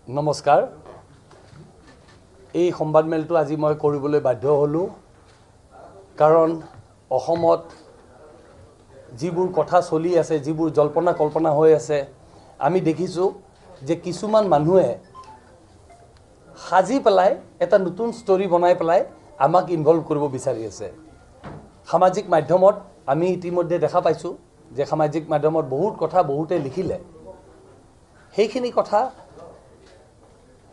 নমস্কাৰ এই সংবাদমেলটো আজি মই কৰিবলৈ বাধ্য হলো কাৰণ অসমত যিবোৰ কথা চলি আছে যিবোৰ জল্পনা কল্পনা হৈ আছে আমি দেখিছো যে কিছুমান মানুহে হাজি পেলাই এটা নতুন ষ্টৰী বনাই পেলাই আমাক ইনভলভ কৰিব বিচাৰি আছে সামাজিক মাধ্যমত আমি ইতিমধ্যে দেখা পাইছো যে সামাজিক মাধ্যমত বহুত কথা বহুতে লিখিলে সেইখিনি কথা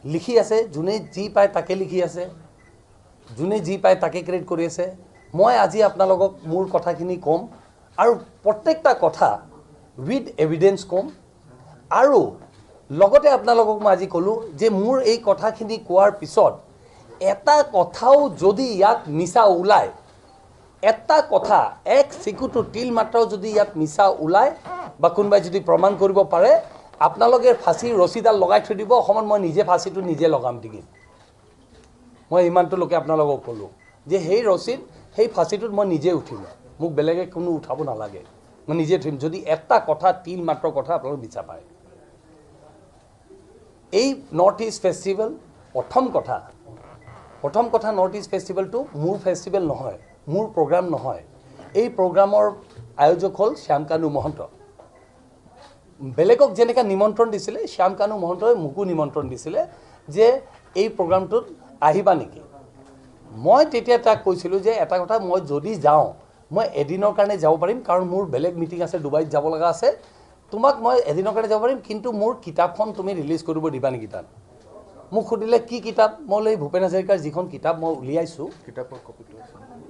লিখি আছে যোনে যি পায় তাকে লিখি আছে যোনে যি পায় তাকে ক্ৰেডিট কৰি আছে মই আজি আপোনালোকক মোৰ কথাখিনি কম আৰু প্ৰত্যেকটা কথা উইথ এভিডেন্স কম আৰু লগতে আপোনালোকক মই আজি কলো যে মোৰ এই কথাখিনি কোৱাৰ পিছত এটা কথাও যদি ইয়াত মিছা ওলায় এটা কথা এক চিকুটো তিল মাত্ৰাও যদি ইয়াত মিছা ওলায় বা কোনোবাই যদি প্ৰমাণ কৰিব পাৰে আপোনালোকে ফাঁসিৰ ৰছিডাল লগাই থৈ দিব অসমত মই নিজে ফাঁসিটো নিজে লগাম দিগি মই ইমানটো লোকে আপোনালোকক কলো যে সেই ৰছিড সেই ফাঁসিটোত মই নিজে উঠিম মোক বেলেগে কোনো উঠাব নালাগে মই নিজে উঠিম যদি এটা কথা তিল মাত্ৰ কথা আপোনালোক বিচা পায় এই নৰ্থ ইষ্ট ফেষ্টিভেল প্ৰথম কথা নৰ্থ ইষ্ট ফেষ্টিভেলটো মোৰ ফেষ্টিভেল নহয় মোৰ প্ৰগ্ৰাম নহয় এই প্ৰগ্ৰামৰ আয়োজক হ'ল শ্যামকানু মহন্ত বেলেগক যেনেকা নিমন্ত্ৰণ দিছিলে শ্যামকানু মহন্তই মুকু নিমন্ত্ৰণ দিছিলে যে এই প্ৰগ্ৰামটোত আহিবা নেকি মই তেতিয়া তাক কৈছিলো যে এটা কথা মই যদি যাওঁ মই এদিনৰ কাৰণে যাব পাৰিম কাৰণ মোৰ বেলেগ মিটিং আছে ডুবাইত যাব লগা আছে তোমাক মই এদিনৰ কাৰণে যাব পাৰিম কিন্তু মোৰ কিতাপখন তুমি ৰিলিজ কৰিব দিবা নেকি তাত মোক খুদিলে কি কিতাপ মই এই ভূপেন হাজৰিকাৰ যিখন কিতাপ মই উলিয়াইছো কিতাপৰ কপিটো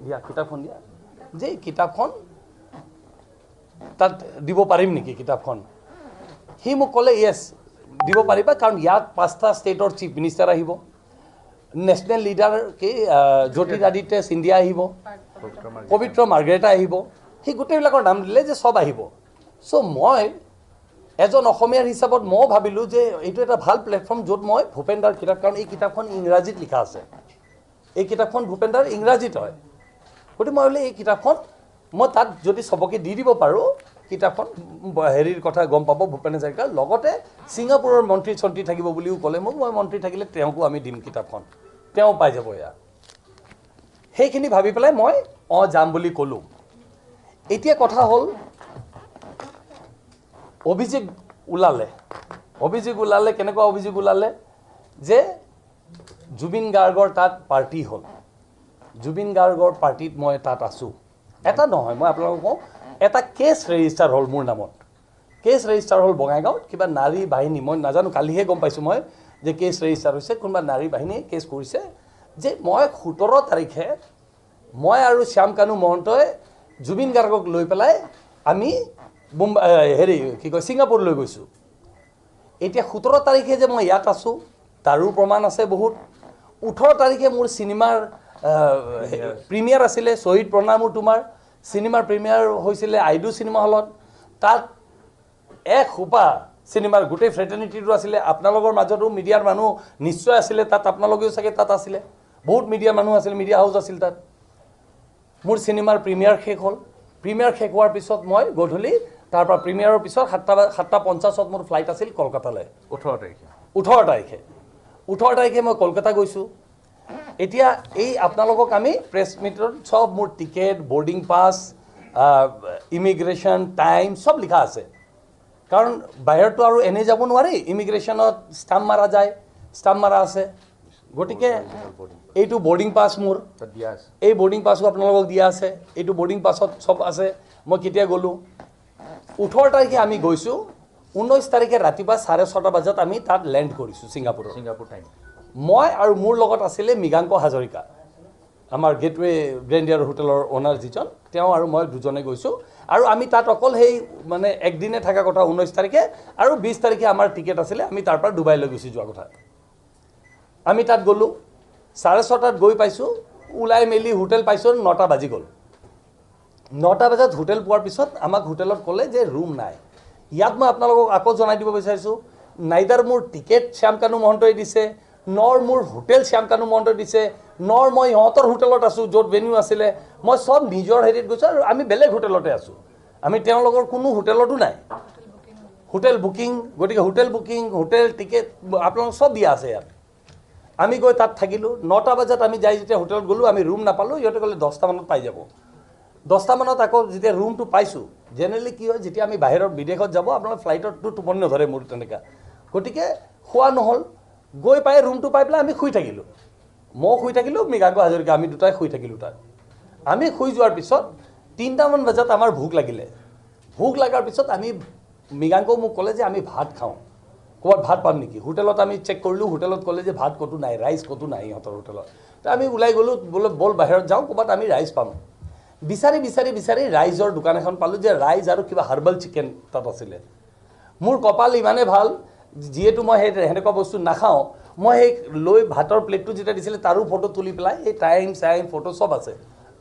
দিয়া কিতাপখন দিয়া যে কিতাপখন তাত দিব পাৰিম নেকি কিতাপখন হি মোক ক'লে ইয়েছ দিব পাৰিবা কাৰণ ইয়াত 5টা ষ্টেটৰ চিফ মিনিষ্টাৰ আহিব নেশ্যনেল লিডাৰ কি জ্যোতিৰাদিত্য সিন্ধিয়া আহিব পবিত্ৰ মাৰ্গ্ৰেটা আহিব সেই গোটেইবিলাকৰ নাম দিলে যে সব আহিব সো মই এজন অসমীয়াৰ হিচাপত মই ভাবিলো যে এইটো এটা ভাল প্লেটফৰ্ম য'ত মই ভূপেন্দাৰ কিতাপ কাৰণ এই কিতাপখন ইংৰাজীত লিখা আছে এই কিতাপখন ভূপেন্দাৰ ইংৰাজীত হয় গতিকে মই বোলে এই কিতাপখন মই তাত যদি সবকে দি দিব পাৰোঁ কিতাপখন হেৰিৰ কথা গম পাব ভূপেন হাজৰিকাৰ লগতে ছিংগাপুৰৰ মন্ত্ৰী চন্ত্ৰী থাকিব বুলিও ক'লে মোক মই মন্ত্ৰী থাকিলে তেওঁকো আমি দিম কিতাপখন তেওঁ পাই যাব এয়া সেইখিনি ভাবি পেলাই মই যাম বুলি ক'লোঁ এতিয়া কথা হ'ল অভিযোগ ওলালে কেনেকুৱা অভিযোগ ওলালে যে জুবিন গাৰ্গৰ তাত পাৰ্টি হ'ল জুবিন গাৰ্গৰ পাৰ্টিত মই তাত আছোঁ এটা নহয় মই আপোনালোকক কওঁ এটা কেছ ৰেজিষ্টাৰ হ'ল মোৰ নামত কেছ ৰেজিষ্টাৰ হ'ল বঙাইগাঁৱত কিবা নাৰী বাহিনী মই নাজানো কালিহে গম পাইছোঁ মই যে কেছ ৰেজিষ্টাৰ হৈছে কোনোবা নাৰী বাহিনীয়ে কেছ কৰিছে যে মই 17 তাৰিখে মই আৰু শ্যামকানু মহন্তই জুবিন গাৰ্গক লৈ পেলাই আমি হেৰি কি কয় ছিংগাপুৰ লৈ গৈছোঁ এতিয়া 17 তাৰিখে যে মই ইয়াত আছোঁ তাৰো প্ৰমাণ আছে বহুত 18 তাৰিখে মোৰ চিনেমাৰ প্ৰিমিয়াৰ আছিলে শ্বহীদ প্ৰণামো তোমাৰ চিনেমাৰ প্ৰিমিয়াৰ হৈছিলে আইডু চিনেমা হলত তাত এক হোপা চিনেমাৰ গোটেই ফ্ৰেটাৰ্নিটিটো আছিলে আপোনালোকৰ মাজতো মিডিয়াৰ মানুহ নিশ্চয় আছিলে তাত আপোনালোকেও চাগে তাত আছিলে বহুত মিডিয়াৰ মানুহ আছিল মিডিয়া হাউচ আছিল তাত মোৰ চিনেমাৰ প্ৰিমিয়াৰ শেষ হ'ল প্ৰিমিয়াৰ শেষ হোৱাৰ পিছত মই গধূলি তাৰ পৰা প্ৰিমিয়াৰৰ পিছত 7:50 মোৰ ফ্লাইট আছিল কলকাতালৈ 18 তাৰিখে মই কলকাতা গৈছোঁ এতিয়া এই আপোনালোকক আমি প্ৰেছ মিটত সব মোৰ ticket boarding pass immigration time সব লিখা আছে কাৰণ বাহিৰতো আৰু এনে যাব নোৱাৰি ইমিগ্ৰেশ্যনত ষ্টাম্প মাৰা যায় ষ্টাম্প মাৰা আছে গতিকে এইটো বৰ্ডিং পাছ মোৰ এই বৰ্ডিং পাছো আপোনালোকক দিয়া আছে এইটো বৰ্ডিং পাছত সব আছে মই কেতিয়া গ'লোঁ 18 তাৰিখে আমি গৈছোঁ 19 তাৰিখে ৰাতিপুৱা 6:30 বজাত আমি তাত লেণ্ড কৰিছোঁ ছিংগাপুৰ টাইম মই আৰু মোৰ লগত আছিলে মৃগাংক হাজৰিকা আমাৰ গেটৱে গ্ৰেণ্ডিয়াৰ হোটেলৰ অনাৰ যিজন তেওঁ আৰু মই দুজনে গৈছোঁ আৰু আমি তাত অকল সেই মানে একদিনে থকা কথা 19 তাৰিখে আৰু 20 তাৰিখে আমাৰ টিকেট আছিলে আমি তাৰ পৰা ডুবাইলৈ গুচি যোৱা কথা আমি তাত গ'লোঁ 6:30 গৈ পাইছোঁ ওলাই মেলি হোটেল পাইছোঁ 9টা বাজি গ'ল 9টা বজাত হোটেল পোৱাৰ পিছত আমাক হোটেলত ক'লে যে ৰুম নাই ইয়াত মই আপোনালোকক আকৌ জনাই দিব বিচাৰিছোঁ নাইদাৰ মোৰ টিকেট শ্যামকানু মহন্তই দিছে নৰ মোৰ হোটেল শ্যামকানু মহন্তই দিছে নৰ মই ইহঁতৰ হোটেলত আছোঁ য'ত ভেনিউ আছিলে মই সব নিজৰ হেৰিত গৈছোঁ আৰু আমি বেলেগ হোটেলতে আছোঁ আমি তেওঁলোকৰ কোনো হোটেলতো নাই হোটেল বুকিং গতিকে হোটেল বুকিং হোটেল টিকেট আপোনালোক সব দিয়া আছে ইয়াত আমি গৈ তাত থাকিলোঁ 9টা বজাত আমি যাই যেতিয়া হোটেলত গ'লোঁ আমি ৰুম নাপালোঁ ইহঁতে ক'লে 10টা মানত পাই যাব 10টা মানত আকৌ যেতিয়া ৰুমটো পাইছোঁ জেনেৰেলি কি হয় যেতিয়া আমি বাহিৰত বিদেশত যাব আপোনালোক ফ্লাইটতটো টোপনি নধৰে মোৰ তেনেকুৱা গতিকে খোৱা নহ'ল গৈ পাই ৰুমটো পাই পেলাই আমি শুই থাকিলোঁ মই শুই থাকিলোঁ মৃগাংক হাজৰিকা আমি দুটাই শুই থাকিলোঁ তাত আমি শুই যোৱাৰ পিছত 3টামান বজাত আমাৰ ভোক লাগিলে ভোক লগাৰ পিছত আমি মৃগাংক মোক ক'লে যে আমি ভাত খাওঁ ক'ৰবাত ভাত পাম নেকি হোটেলত আমি চেক কৰিলোঁ হোটেলত ক'লে যে ভাত ক'তো নাই ৰাইচ ক'তো নাই ইহঁতৰ হোটেলত তো আমি ওলাই গ'লোঁ বোলে বল বাহিৰত যাওঁ ক'ৰবাত আমি ৰাইচ পাম বিচাৰি ৰাইজৰ দোকান এখন পালোঁ যে ৰাইচ আৰু কিবা হাৰ্বেল চিকেন তাত আছিলে মোৰ কপাল ইমানে ভাল যিহেতু মই সেই সেনেকুৱা বস্তু নাখাওঁ মই সেই লৈ ভাতৰ প্লেটটো যেতিয়া দিছিলে তাৰো ফটো তুলি পেলাই এই টাইম ফটো চব আছে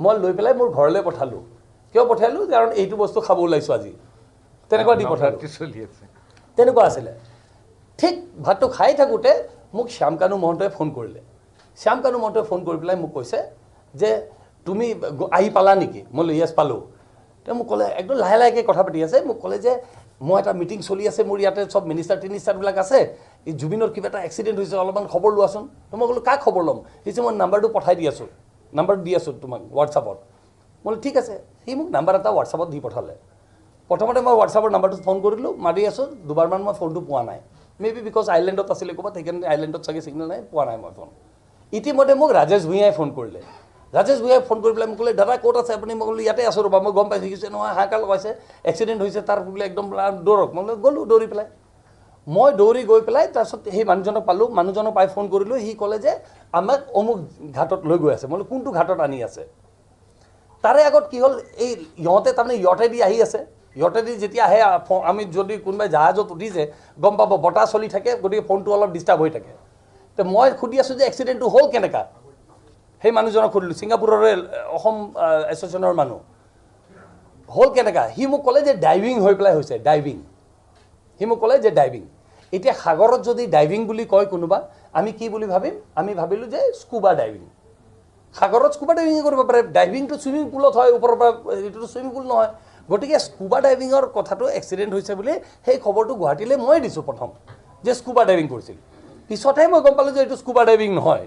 মই লৈ পেলাই মোৰ ঘৰলৈ পঠালোঁ কিয় পঠালোঁ কাৰণ এইটো বস্তু খাব ওলাইছোঁ আজি তেনেকুৱা দি পঠালোঁ তেনেকুৱা আছিলে ঠিক ভাতটো খাই থাকোঁতে মোক শ্যামকানু মহন্তই ফোন কৰিলে শ্যামকানু মহন্তই ফোন কৰি পেলাই মোক কৈছে যে তুমি আহি পালা নেকি মই য়েছ পালোঁ তেওঁ মোক ক'লে একদম লাহে কথা পাতি আছে মোক ক'লে যে মই এটা মিটিং চলি আছে মোৰ ইয়াতে সব মিনিষ্টাৰবিলাক আছে এই জুবিনৰ কিবা এটা এক্সিডেণ্ট হৈছে অলপমান খবৰ লোৱাচোন তো মই ক'লোঁ কাক খবৰ ল'ম সি মই নাম্বাৰটো পঠাই দি আছোঁ নাম্বাৰটো দি আছোঁ তোমাক হোৱাটছআপত মই ঠিক আছে সি মোক নাম্বাৰ এটা হোৱাটছআপত দি পঠালে প্ৰথমতে মই হোৱাটছআপৰ নাম্বাৰটোত ফোন কৰিলোঁ মাৰি আছোঁ দুবাৰমান মই ফোনটো পোৱা নাই মেবি বিকজ আইলেণ্ডত আছিলে ক'ৰবাত সেইকাৰণে আইলেণ্ডত চাগে চিগনেল নাই পোৱা নাই মই ফোন ইতিমধ্যে মোক ৰাজেশ ভূঞাই ফোন কৰিলে ৰাজেশ ভূঞাই ফোন কৰি পেলাই মোক ক'লে দাদা ক'ত আছে আপুনি মই ক'লোঁ ইয়াতে আছোঁ ৰ'বা মই গম পাইছোঁ শিকিছে নহয় হাহাকাৰ লগাইছে এক্সিডেণ্ট হৈছে তাৰ বোলে একদম দৌৰক মই গ'লোঁ দৌৰি পেলাই মই দৌৰি গৈ পেলাই তাৰপিছত সেই মানুহজনক পালোঁ মানুহজনক পাই ফোন কৰিলোঁ সি ক'লে যে আমাক অমুক ঘাটত লৈ গৈ আছে মই কোনটো ঘাটত আনি আছে তাৰে আগত কি হ'ল এই ইহঁতে তাৰমানে ইহঁতেদি আহি আছে ইহঁতেদি যেতিয়া আহে আমি যদি কোনোবাই জাহাজত উঠিছে গম পাব বতাহ চলি থাকে গতিকে ফোনটো অলপ ডিষ্টাৰ্ব হৈ থাকে তো মই সুধি আছোঁ যে এক্সিডেণ্টটো হ'ল কেনেকুৱা সেই মানুহজনক সুধিলোঁ ছিংগাপুৰৰে অসম এছ'চিয়েশ্যনৰ মানুহ হ'ল কেনেকুৱা সি মোক ক'লে যে ডাইভিং হৈ পেলাই হৈছে ডাইভিং সি মোক ক'লে যে ডাইভিং এতিয়া সাগৰত যদি ডাইভিং বুলি কয় কোনোবা আমি কি বুলি ভাবিম আমি ভাবিলোঁ যে স্কুবা ডাইভিং সাগৰত স্কুবা ডাইভিং কৰিব পাৰে ডাইভিংটো ছুইমিং পুলত হয় ওপৰৰ পৰা এইটোতো ছুইমিং পুল নহয় গতিকে স্কুবা ডাইভিঙৰ কথাটো এক্সিডেণ্ট হৈছে বুলি সেই খবৰটো গুৱাহাটীলৈ মই দিছোঁ প্ৰথম যে স্কুবা ডাইভিং কৰিছিল পিছতহে মই গম পালোঁ যে এইটো স্কুবা ডাইভিং নহয়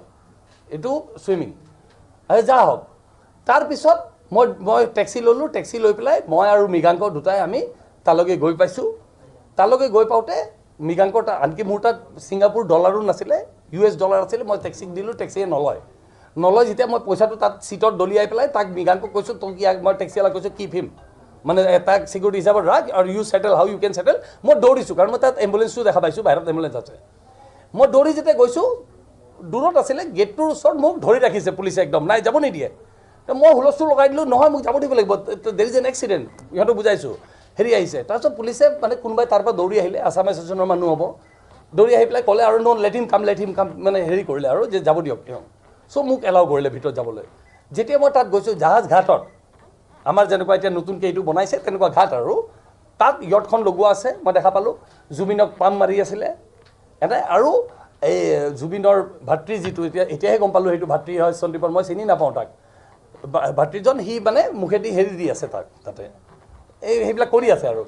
এইটো ছুইমিং যা হওক তাৰপিছত মই টেক্সি ল'লোঁ টেক্সি লৈ পেলাই মই আৰু মৃগাংক দুটাই আমি তালৈকে গৈ পাইছোঁ তালৈকে গৈ পাওঁতে মৃগাংকৰ আনকি মোৰ তাত ছিংগাপুৰ ডলাৰো নাছিলে US ডলাৰ আছিলে মই টেক্সিক দিলোঁ টেক্সিয়ে নলয় যেতিয়া মই পইচাটো তাত চিটত দলিয়াই পেলাই তাক মৃগাংকক কৈছোঁ তই কি মই টেক্সিৱালাক কৈছোঁ কি ফিম মানে তাক চিকিউৰিটি হিচাপত ৰাখ আৰু ইউ চেটেল হাউ ইউ কেন চেটেল মই দৌৰিছোঁ কাৰণ মই তাত এম্বুলেঞ্চটো দেখা পাইছোঁ বাহিৰত এম্বুলেঞ্চ আছে মই দৌৰি যেতিয়া গৈছোঁ দূৰত আছিলে গেটটোৰ ওচৰত মোক ধৰি ৰাখিছে পুলিচে একদম নাই যাব নিদিয়ে তো মই হুলস্থুল লগাই দিলোঁ নহয় মোক যাব দিব লাগিব দেৰ ইজ এন এক্সিডেণ্ট ইহঁতক বুজাইছোঁ হেৰি আহিছে তাৰপিছত পুলিচে মানে কোনোবাই তাৰ পৰা দৌৰি আহিলে আছাম এছ'চিয়েশ্যনৰ মানুহ হ'ব দৌৰি আহি পেলাই ক'লে আৰু লেট হিম কাম মানে হেৰি কৰিলে আৰু যে যাব দিয়ক তেওঁ চ' মোক এলাউ কৰিলে ভিতৰত যাবলৈ যেতিয়া মই তাত গৈছোঁ জাহাজ ঘাটত আমাৰ যেনেকুৱা এতিয়া নতুনকৈ এইটো বনাইছে তেনেকুৱা ঘাট আৰু তাত ইয়টখন লগোৱা আছে মই দেখা পালোঁ জুবিনক পাম মাৰি আছিলে এটা আৰু এই জুবিনৰ ভাতৃ যিটো এতিয়াহে গম পালোঁ সেইটো ভাতৃ হয় সন্দীপৰ মই চিনি নাপাওঁ তাক ভাতৃজন সি মানে মুখেদি হেৰি দি আছে তাক তাতে সেইবিলাক কৰি আছে আৰু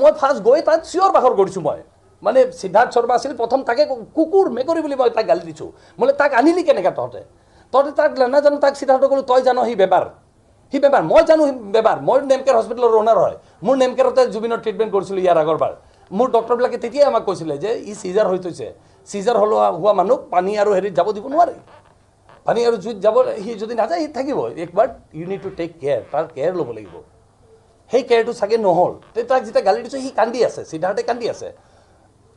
মই ফাৰ্ষ্ট গৈ তাত চিঞৰ বাখৰ কৰিছোঁ মই মানে সিদ্ধাৰ্থ শৰ্মা আছিল প্ৰথম তাকে কুকুৰ মেকুৰী বুলি মই তাক গালি দিছোঁ বোলে তাক আনিলি কেনেকৈ তহঁতে তাক নাজানো তাক সিদ্ধাৰ্থ ক'লোঁ তই জানো সি বেপাৰ মই জানো বেপাৰ মই নেমকেয়াৰ হস্পিটেলৰ অ'নাৰ হয় মোৰ নেমকেয়াৰতে জুবিনৰ ট্ৰিটমেণ্ট কৰিছিলোঁ ইয়াৰ আগৰবাৰ মোৰ ডক্টৰবিলাকে তেতিয়াই আমাক কৈছিলে যে ই চিজাৰ হৈ থৈছে চিজাৰ হোৱা মানুহ পানী আৰু হেৰিত যাব দিব নোৱাৰে পানী আৰু জুইত যাব সি যদি নাযায় সি থাকিব একবাৰ you need to take care তাৰ কেয়াৰ ল'ব লাগিব সেই কেয়াৰটো চাগে নহ'ল তাক যেতিয়া গালি দিছোঁ সি কান্দি আছে সিদ্ধাৰ্থে কান্দি আছে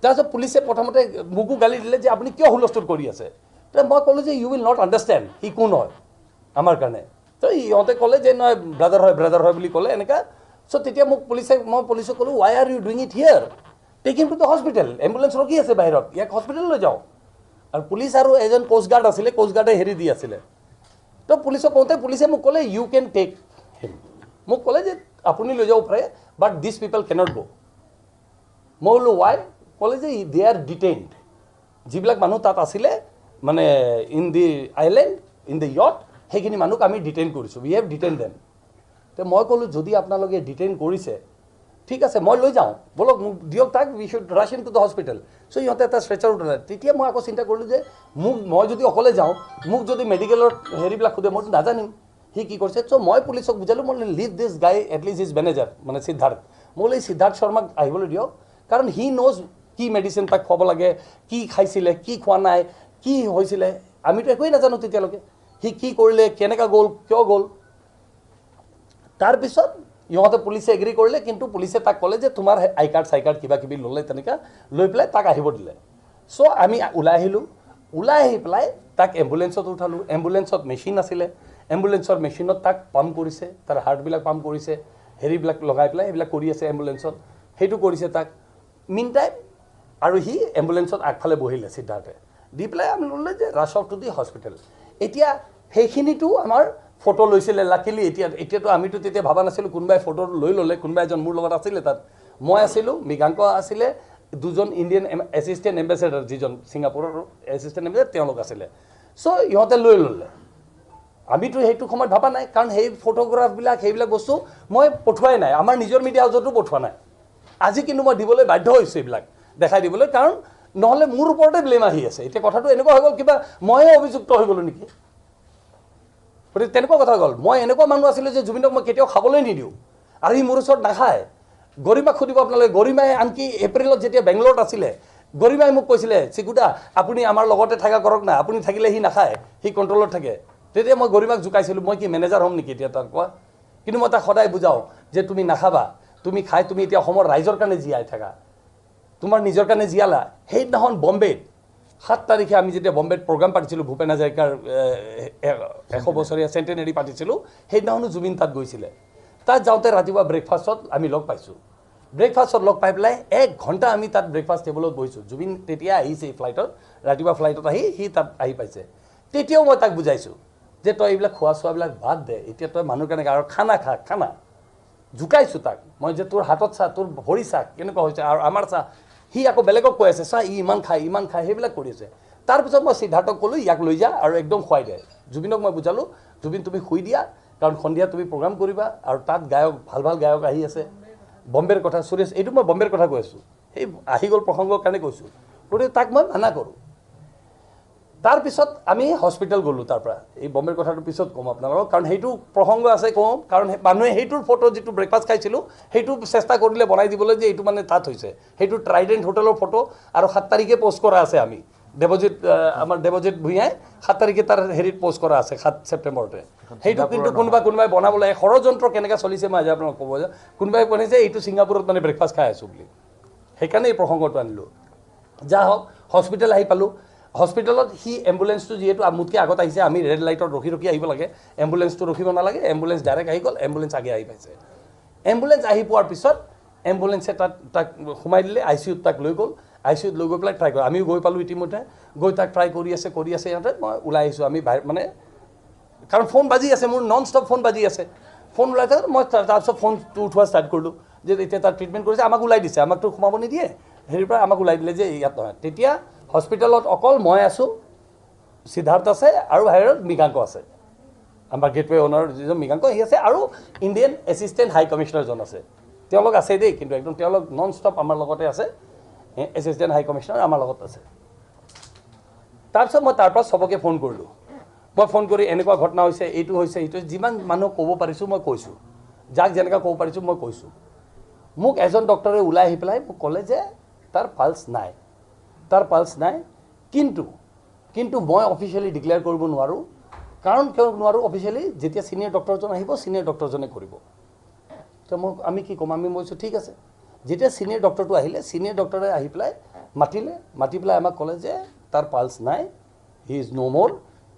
তাৰপিছত পুলিচে প্ৰথমতে মোকো গালি দিলে যে আপুনি কিয় হুলস্থুল কৰি আছে মই ক'লোঁ যে ইউ উইল নট আণ্ডাৰষ্টেণ্ড সি কোন হয় আমাৰ কাৰণে তো ইহঁতে ক'লে যে নহয় ব্ৰাদাৰ হয় বুলি ক'লে এনেকুৱা চ' তেতিয়া মোক মই পুলিচক ক'লোঁ why are you doing it here take him to the hospital ambulance ৰখি আছে বাহিৰত ইয়াক হস্পিটেললৈ যাওঁ আৰু পুলিচ আৰু এজন কোষ্টগাৰ্ড আছিলে কোষ্টগাৰ্ডে হেৰি দি আছিলে তো পুলিচক কওঁতে পুলিচে মোক ক'লে ইউ কেন টেক হিম মোক ক'লে যে আপুনি লৈ যাব পাৰে বাট দিছ পিপল কেনট গ' মই বোলো ৱাই ক'লে যে দে আৰ ডিটেইনড যিবিলাক মানুহ তাত আছিলে মানে in the island in the yacht সেইখিনি মানুহক আমি ডিটেইন কৰিছোঁ উই হেভ ডিটেইন দেম তো মই ক'লোঁ যদি আপোনালোকে ডিটেইন কৰিছে ঠিক আছে মই লৈ যাওঁ বলক মোক দিয়ক তাক we should rush into the hospital চ' ইহঁতে এটা ষ্ট্ৰেচাৰ উঠালে তেতিয়া মই আকৌ চিন্তা কৰিলোঁ যে মই যদি অকলে যাওঁ মোক যদি মেডিকেলৰ হেৰিবিলাক সোধে মইতো নাজানিম সি কি কৰিছে চ' মই পুলিচক বুজালোঁ মই লিভ দিছ গাই এটলিষ্ট ইজ মেনেজাৰ মানে সিদ্ধাৰ্থ মই এই সিদ্ধাৰ্থ শৰ্মাক আহিবলৈ দিয়ক কাৰণ হি ন'জ কি মেডিচিন তাক খুৱাব লাগে কি খাইছিলে কি খোৱা নাই কি হৈছিলে আমিতো একোৱেই নাজানো তেতিয়ালৈকে সি কি কৰিলে কেনেকৈ গ'ল কিয় গ'ল তাৰপিছত ইহঁতে পুলিচে এগ্ৰী কৰিলে কিন্তু পুলিচে তাক ক'লে যে তোমাৰ আই কাৰ্ড চাই কাৰ্ড কিবা কিবি ল'লে তেনেকৈ লৈ পেলাই তাক আহিব দিলে চ' আমি ওলাই আহিলোঁ ওলাই আহি পেলাই তাক এম্বুলেঞ্চত উঠালোঁ এম্বুলেঞ্চত মেচিন আছিলে এম্বুলেঞ্চৰ মেচিনত তাক পাম্প কৰিছে তাৰ হাৰ্টবিলাক পাম্প কৰিছে হেৰিবিলাক লগাই পেলাই সেইবিলাক কৰি আছে এম্বুলেঞ্চত সেইটো কৰিছে তাক মিন টাইম আৰু সি এম্বুলেঞ্চত আগফালে বহিলে সিদ্ধাৰ্থে দি পেলাই আমি ল'লে যে ৰাছ অফ টু দি হস্পিটেল এতিয়া সেইখিনিতো আমাৰ ফটো লৈছিলে লাকিলি এতিয়াতো আমিতো তেতিয়া ভাবা নাছিলোঁ কোনোবাই ফটো লৈ ল'লে কোনোবা এজন মোৰ লগত আছিলে তাত মই আছিলোঁ মৃগাংক আছিলে দুজন ইণ্ডিয়ান এছিষ্টেণ্ট এম্বেচেডাৰ যিজন ছিংগাপুৰৰ এছিষ্টেণ্ট এম্বেচেডাৰ তেওঁলোক আছিলে চ' ইহঁতে লৈ ল'লে আমিতো সেইটো সময়ত ভাবা নাই কাৰণ সেই ফটোগ্ৰাফবিলাক সেইবিলাক বস্তু মই পঠোৱাই নাই আমাৰ নিজৰ মিডিয়া হাউচতো পঠোৱা নাই আজি কিন্তু মই দিবলৈ বাধ্য হৈছোঁ এইবিলাক দেখাই দিবলৈ কাৰণ নহ'লে মোৰ ওপৰতে ব্লেম আহি আছে এতিয়া কথাটো এনেকুৱা হৈ গ'ল কিবা ময়ে অভিযুক্ত হৈ গ'লোঁ নেকি গতিকে তেনেকুৱা কথা গ'ল মই এনেকুৱা মানুহ আছিলোঁ যে জুবিনক মই কেতিয়াও খাবলৈ নিদিওঁ আৰু সি মোৰ ওচৰত নাখায় গৰিমাক সুধিব আপোনালোকে গৰিমাই আনকি এপ্ৰিলত যেতিয়া বেংগলোৰত আছিলে গৰিমাই মোক কৈছিলে চিকুদা আপুনি আমাৰ লগতে থাকা কৰক না আপুনি থাকিলে সি নাখায় সি কণ্ট্ৰলত থাকে তেতিয়া মই গৰিমাক জোকাইছিলোঁ মই কি মেনেজাৰ হ'ম নেকি এতিয়া তাৰ কোৱা কিন্তু মই তাক সদায় বুজাওঁ যে তুমি নাখাবা তুমি খাই তুমি এতিয়া অসমৰ ৰাইজৰ কাৰণে জীয়াই থাকা তোমাৰ নিজৰ কাৰণে জীয়ালা সেইদিনাখন বম্বেত 7 তাৰিখে আমি যেতিয়া বম্বেত প্ৰগ্ৰাম পাতিছিলোঁ ভূপেন হাজৰিকাৰ 100 বছৰীয়া চেণ্টেনাৰী পাতিছিলোঁ সেইদিনাখনো জুবিন তাত গৈছিলে তাত যাওঁতে ৰাতিপুৱা ব্ৰেকফাষ্টত আমি লগ পাইছোঁ ব্ৰেকফাষ্টত লগ পাই পেলাই 1 ঘণ্টা আমি তাত ব্ৰেকফাষ্ট টেবুলত বহিছোঁ জুবিন তেতিয়া আহিছে এই ফ্লাইটত ৰাতিপুৱা ফ্লাইটত আহি সি তাত আহি পাইছে তেতিয়াও মই তাক বুজাইছোঁ যে তই এইবিলাক খোৱা চোৱাবিলাক বাদ দে এতিয়া তই মানুহ কেনেকৈ আৰু খানা খা খানা জোকাইছোঁ তাক মই যে তোৰ হাতত চা তোৰ ভৰি চা কেনেকুৱা হৈছে আৰু আমাৰ চা সি আকৌ বেলেগক কৈ আছে চা ইমান খায় সেইবিলাক কৰি আছে তাৰপিছত মই সিদ্ধাৰ্থক ক'লোঁ ইয়াক লৈ যা আৰু একদম খুৱাই দে জুবিনক মই বুজালোঁ জুবিন তুমি শুই দিয়া কাৰণ সন্ধিয়া তুমি প্ৰগ্ৰাম কৰিবা আৰু তাত গায়ক ভাল ভাল গায়ক আহি আছে বম্বেৰ কথা সুৰেশ এইটো মই বম্বেৰ কথা কৈ আছোঁ সেই আহি গ'ল প্ৰসংগৰ কাৰণে কৈছোঁ গতিকে তাক মই মানা কৰোঁ তাৰপিছত আমি হস্পিটেল গ'লোঁ তাৰ পৰা এই বম্বেৰ কথাটো পিছত ক'ম আপোনালোকক কাৰণ সেইটো প্ৰসংগ আছে ক'ম কাৰণ মানুহে সেইটোৰ ফটো যিটো ব্ৰেকফাষ্ট খাইছিলোঁ সেইটো চেষ্টা কৰিলে বনাই দিবলৈ যে এইটো মানে তাত হৈছে সেইটো ট্ৰাইডেণ্ট হোটেলৰ ফটো আৰু 7 তাৰিখে প'ষ্ট কৰা আছে আমি দেৱজিৎ আমাৰ দেৱজিৎ ভূঞাই 7 তাৰিখে তাৰ হেৰিত প'ষ্ট কৰা আছে 7 ছেপ্টেম্বৰতে সেইটো কিন্তু কোনোবাই বনাবলৈ ষড়যন্ত্ৰ কেনেকৈ চলিছে মই আজি আপোনাক ক'ব যে কোনোবাই বনাইছে এইটো ছিংগাপুৰত মানে ব্ৰেকফাষ্ট খাই আছোঁ বুলি সেইকাৰণে এই প্ৰসংগটো আনিলোঁ যা হওক হস্পিটেল আহি পালোঁ হস্পিটেলত সি এম্বুলেঞ্চটো যিহেতু মোতকৈ আগত আহিছে আমি ৰেড লাইটত ৰখি আহিব লাগে এম্বুলেঞ্চটো ৰখিব নালাগে এম্বুলেঞ্চ ডাইৰেক্ট আহি গ'ল এম্বুলেঞ্চ আগে আহি পাইছে এম্বুলেঞ্চ আহি পোৱাৰ পিছত এম্বুলেঞ্চে তাক সোমাই দিলে ICUত তাক লৈ গ'ল ICUত লৈ গৈ পেলাই ট্ৰাই কৰে আমিও গৈ পালোঁ ইতিমধ্যে গৈ তাক ট্ৰাই কৰি আছে ইহঁতে মই ওলাই আহিছোঁ আমি মানে কাৰণ ফোন বাজি আছে মোৰ নন ষ্টপ ফোন বাজি আছে ফোন ওলাই থাকে মই তাৰপিছত ফোনটো উঠোৱা ষ্টাৰ্ট কৰিলোঁ যে এতিয়া তাত ট্ৰিটমেণ্ট কৰিছে আমাক ওলাই দিছে আমাকতো সোমাব নিদিয়ে হেৰিৰ পৰা আমাক ওলাই দিলে যে ইয়াত নহয় তেতিয়া হস্পিটেলত অকল মই আছোঁ সিদ্ধাৰ্থ আছে আৰু বাহিৰত মৃগাংক আছে আমাৰ গেটৱে অনাৰ যিজন মৃগাংক সি আছে আৰু ইণ্ডিয়ান এছিষ্টেণ্ট হাই কমিশ্যনাৰজন আছে তেওঁলোক আছে দেই কিন্তু একদম তেওঁলোক নন ষ্টপ আমাৰ লগতে আছে এছিষ্টেণ্ট হাই কমিশ্যনাৰ আমাৰ লগত আছে তাৰপিছত মই তাৰ পৰা চবকে ফোন কৰিলোঁ মই ফোন কৰি এনেকুৱা ঘটনা হৈছে এইটো যিমান মানুহক ক'ব পাৰিছোঁ মই কৈছোঁ যাক যেনেকৈ ক'ব পাৰিছোঁ মই কৈছোঁ মোক এজন ডক্টৰে ওলাই আহি পেলাই মোক ক'লে যে তাৰ পালছ নাই কিন্তু মই অফিচিয়েলি ডিক্লেয়াৰ কৰিব নোৱাৰোঁ কাৰণ কিয় নোৱাৰোঁ অফিচিয়েলি যেতিয়া ছিনিয়ৰ ডক্টৰজন আহিব ছিনিয়ৰ ডক্টৰজনে কৰিব তো আমি কি ক'ম আমি কৈছোঁ ঠিক আছে যেতিয়া ছিনিয়ৰ ডক্টৰটো আহিলে ছিনিয়ৰ ডক্টৰে আহি পেলাই মাতি পেলাই আমাক ক'লে যে তাৰ পালছ নাই হি ইজ ন' মোৰ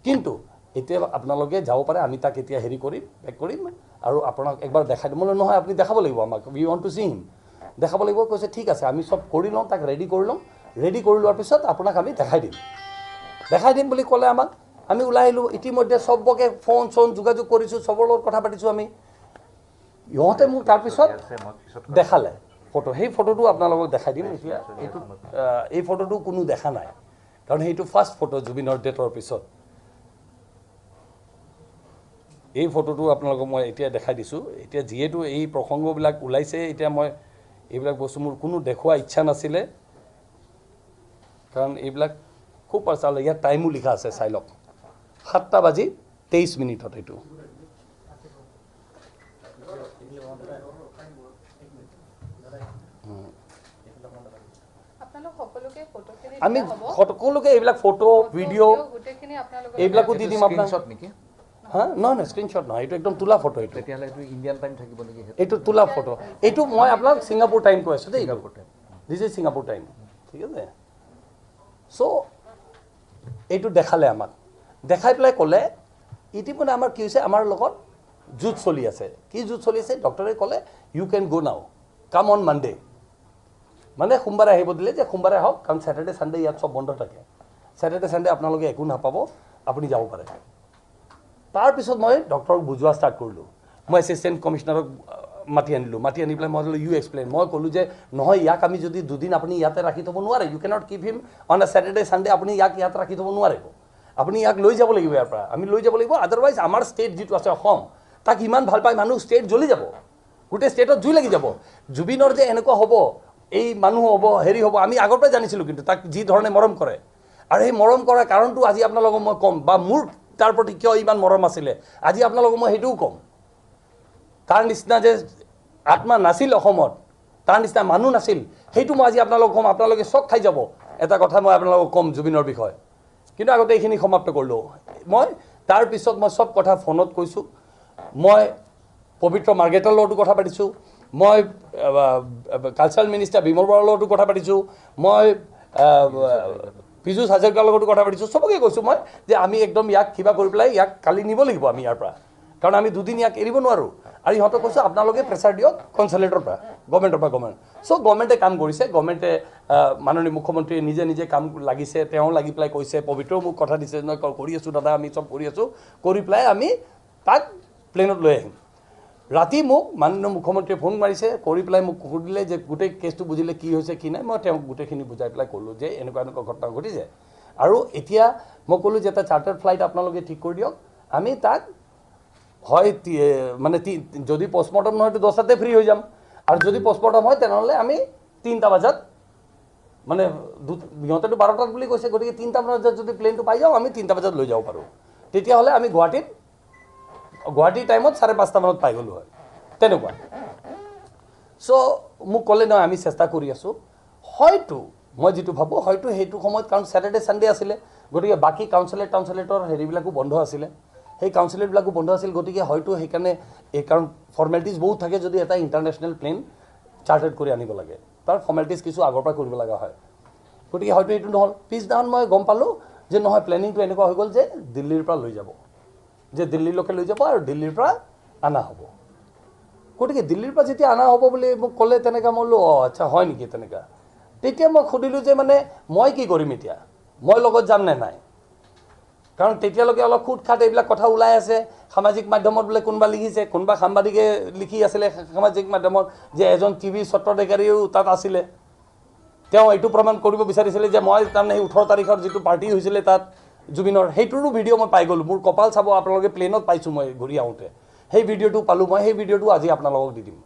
কিন্তু এতিয়া আপোনালোকে যাব পাৰে আমি তাক এতিয়া হেৰি কৰিম বেক কৰিম আৰু আপোনাক একবাৰ দেখাই দিম মানে নহয় আপুনি দেখাব লাগিব আমাক উই ৱান্ট টু চি হিম দেখাব লাগিব কৈছে ঠিক আছে আমি চব কৰি লওঁ তাক ৰেডি কৰি লোৱাৰ পিছত আপোনাক আমি দেখাই দিম বুলি ক'লে আমাক আমি ওলাই আহিলোঁ ইতিমধ্যে চবকে ফোন যোগাযোগ কৰিছোঁ চবৰ লগত কথা পাতিছোঁ আমি ইহঁতে মোক তাৰপিছত দেখালে ফটো সেই ফটোটো আপোনালোকক দেখাই দিম এতিয়া এই ফটোটো কোনো দেখা নাই কাৰণ সেইটো ফাৰ্ষ্ট ফটো জুবিনৰ ডেথৰ পিছত এই ফটোটো আপোনালোকক মই এতিয়া দেখাই দিছোঁ এতিয়া যিহেতু এই প্ৰসংগবিলাক ওলাইছে এতিয়া মই এইবিলাক বস্তু মোৰ কোনো দেখুওৱা ইচ্ছা নাছিলে কাৰণ এইবিলাক খুব পাৰ্চাল ইয়াত টাইমো লিখা আছে চাই লওক 7:23 এইটো আমি সকলোকে এইবিলাক ফটো ভিডিঅ' এইবিলাকো দি দিম আপোনাক নেকি হা নহয় স্ক্ৰীনশ্বট নহয় এইটো একদম তোলা ফটো এইটো তেতিয়াহ'লে এইটো ইণ্ডিয়ান টাইম থাকিব নেকি এইটো তোলা ফটো এইটো মই আপোনাক ছিংগাপুৰ টাইম কৈ আছোঁ দেই দিছ ইজ ছিংগাপুৰ টাইম ঠিক আছে চ' এইটো দেখালে আমাক দেখাই পেলাই ক'লে ইতিমধ্যে আমাৰ কি হৈছে আমাৰ লগত যুঁজ চলি আছে কি যুঁজ চলি আছে ডক্টৰে ক'লে ইউ কেন গ' নাও কাম অন মানডে মানে সোমবাৰে আহিব দিলে যে সোমবাৰে আহক কাৰণ ছেটাৰডে ছানডে ইয়াত চব বন্ধ থাকে ছেটাৰডে ছানডে আপোনালোকে একো নাপাব আপুনি যাব পাৰে তাৰপিছত মই ডক্টৰক বুজোৱা ষ্টাৰ্ট কৰিলোঁ মই এছিষ্টেণ্ট কমিশ্যনাৰক মাতি আনি পেলাই মই ইউ এক্সপ্লেইন মই ক'লোঁ যে নহয় ইয়াক আমি যদি দুদিন আপুনি ইয়াতে ৰাখি থ'ব নোৱাৰে you cannot keep him on a Saturday Sunday আপুনি ইয়াক ইয়াত ৰাখি থ'ব নোৱাৰিব আপুনি ইয়াক লৈ যাব লাগিব ইয়াৰ পৰা আমি লৈ যাব লাগিব আদাৰৱাইজ আমাৰ ষ্টেট যিটো আছে অসম তাক ইমান ভাল পায় মানুহ ষ্টেট জ্বলি যাব গোটেই ষ্টেটত জুই লাগি যাব জুবিনৰ যে এনেকুৱা হ'ব এই মানুহ হ'ব হেৰি হ'ব আমি আগৰ পৰাই জানিছিলোঁ কিন্তু তাক যি ধৰণে মৰম কৰে আৰু সেই মৰম কৰাৰ কাৰণটো আজি আপোনালোকক মই ক'ম বা মোৰ তাৰ প্ৰতি কিয় ইমান মৰম আছিলে আজি আপোনালোকক মই সেইটোও ক'ম তাৰ নিচিনা যে আত্মা নাছিল অসমত তাৰ নিচিনা মানুহ নাছিল সেইটো মই আজি আপোনালোকক ক'ম আপোনালোকে চক খাই যাব এটা কথা মই আপোনালোকক ক'ম জুবিনৰ বিষয়ে কিন্তু আগতে এইখিনি সমাপ্ত কৰিলোঁ মই তাৰপিছত মই চব কথা ফোনত কৈছোঁ মই পবিত্ৰ মাৰ্গেটৰ লগতো কথা পাতিছোঁ মই কালচাৰেল মিনিষ্টাৰ বিমল বৰাৰ লগতো কথা পাতিছোঁ মই পীযুষ হাজৰিকাৰ লগতো কথা পাতিছোঁ চবকে কৈছোঁ মই যে আমি একদম ইয়াক কিবা কৰি পেলাই ইয়াক কালি নিব লাগিব আমি ইয়াৰ পৰা কাৰণ আমি দুদিন ইয়াক এৰিব নোৱাৰোঁ আৰু ইহঁতক কৈছোঁ আপোনালোকে প্ৰেছাৰ দিয়ক কনচালেটৰ পৰা গভৰ্ণমেণ্টৰ পৰা চ' গভৰ্ণমেণ্টে কাম কৰিছে গভৰ্ণমেণ্টে মাননীয় মুখ্যমন্ত্ৰীয়ে নিজে কাম লাগিছে তেওঁ লাগি পেলাই কৈছে পবিত্ৰও মোক কথা দিছে মই কৰি আছোঁ দাদা আমি চব কৰি আছোঁ কৰি পেলাই আমি তাক প্লেনত লৈ আহিম ৰাতি মোক মাননীয় মুখ্যমন্ত্ৰীয়ে ফোন মাৰিছে কৰি পেলাই মোক সুধিলে যে গোটেই কেছটো বুজিলে কি হৈছে কি নাই মই তেওঁক গোটেইখিনি বুজাই পেলাই ক'লোঁ যে এনেকুৱা ঘটনা ঘটিছে আৰু এতিয়া মই ক'লোঁ যে এটা চাৰ্টাৰ্ড ফ্লাইট আপোনালোকে ঠিক কৰি দিয়ক আমি তাক হয় মানে যদি পষ্টমৰ্টম নহয় 10টাতে ফ্ৰী হৈ যাম আৰু যদি পষ্টমৰ্টম হয় তেনেহ'লে আমি 3টা বজাত মানে সিহঁতেতো 12টাত বুলি কৈছে গতিকে 3টা বজাত যদি প্লেনটো পাই যাওঁ আমি 3টা বজাত লৈ যাব পাৰোঁ তেতিয়াহ'লে আমি গুৱাহাটী টাইমত 5:30 মানত পাই গ'লোঁ হয় তেনেকুৱা চ' মোক ক'লে নহয় আমি চেষ্টা কৰি আছোঁ হয়তো মই যিটো ভাবোঁ হয়তো সেইটো সময়ত কাৰণ ছেটাৰডে ছানডে আছিলে গতিকে বাকী কাউন্সিলেটৰ হেৰিবিলাকো বন্ধ আছিলে সেই কাউন্সিলেটবিলাকো বন্ধ আছিল গতিকে হয়তো সেইকাৰণে এই কাৰণ ফৰ্মেলিটিজ বহুত থাকে যদি এটা ইণ্টাৰনেশ্যনেল প্লেন চাৰ্টাৰ্ড কৰি আনিব লাগে তাৰ ফৰ্মেলিটিজ কিছু আগৰ পৰা কৰিব লগা হয় গতিকে হয়তো এইটো নহ'ল পিছদিনাখন মই গম পালোঁ যে নহয় প্লেনিংটো এনেকুৱা হৈ গ'ল যে দিল্লীৰ পৰা লৈ যাব যে দিল্লীলৈকে লৈ যাব আৰু দিল্লীৰ পৰা অনা হ'ব গতিকে দিল্লীৰ পৰা যেতিয়া অনা হ'ব বুলি মোক ক'লে তেনেকৈ মই বোলো আচ্ছা হয় নেকি তেনেকুৱা তেতিয়া মই সুধিলোঁ যে মানে মই কি কৰিম এতিয়া মই লগত যাম নে নাই কাৰণ তেতিয়ালৈকে অলপ খুট খাট এইবিলাক কথা ওলাই আছে সামাজিক মাধ্যমত বোলে কোনোবা লিখিছে কোনোবা সাংবাদিকে লিখি আছিলে সামাজিক মাধ্যমত যে এজন টিভি স্বত্বাধিকাৰীও তাত আছিলে তেওঁ এইটো প্ৰমাণ কৰিব বিচাৰিছিলে যে মই তাৰমানে সেই 18 তাৰিখৰ যিটো পাৰ্টি হৈছিলে তাত জুবিনৰ সেইটোৰো ভিডিঅ' মই পাই গ'লোঁ মোৰ কপাল চাব আপোনালোকে প্লেনত পাইছোঁ মই ঘূৰি আহোঁতে সেই ভিডিঅ'টো পালোঁ মই সেই ভিডিঅ'টো আজি আপোনালোকক দি দিম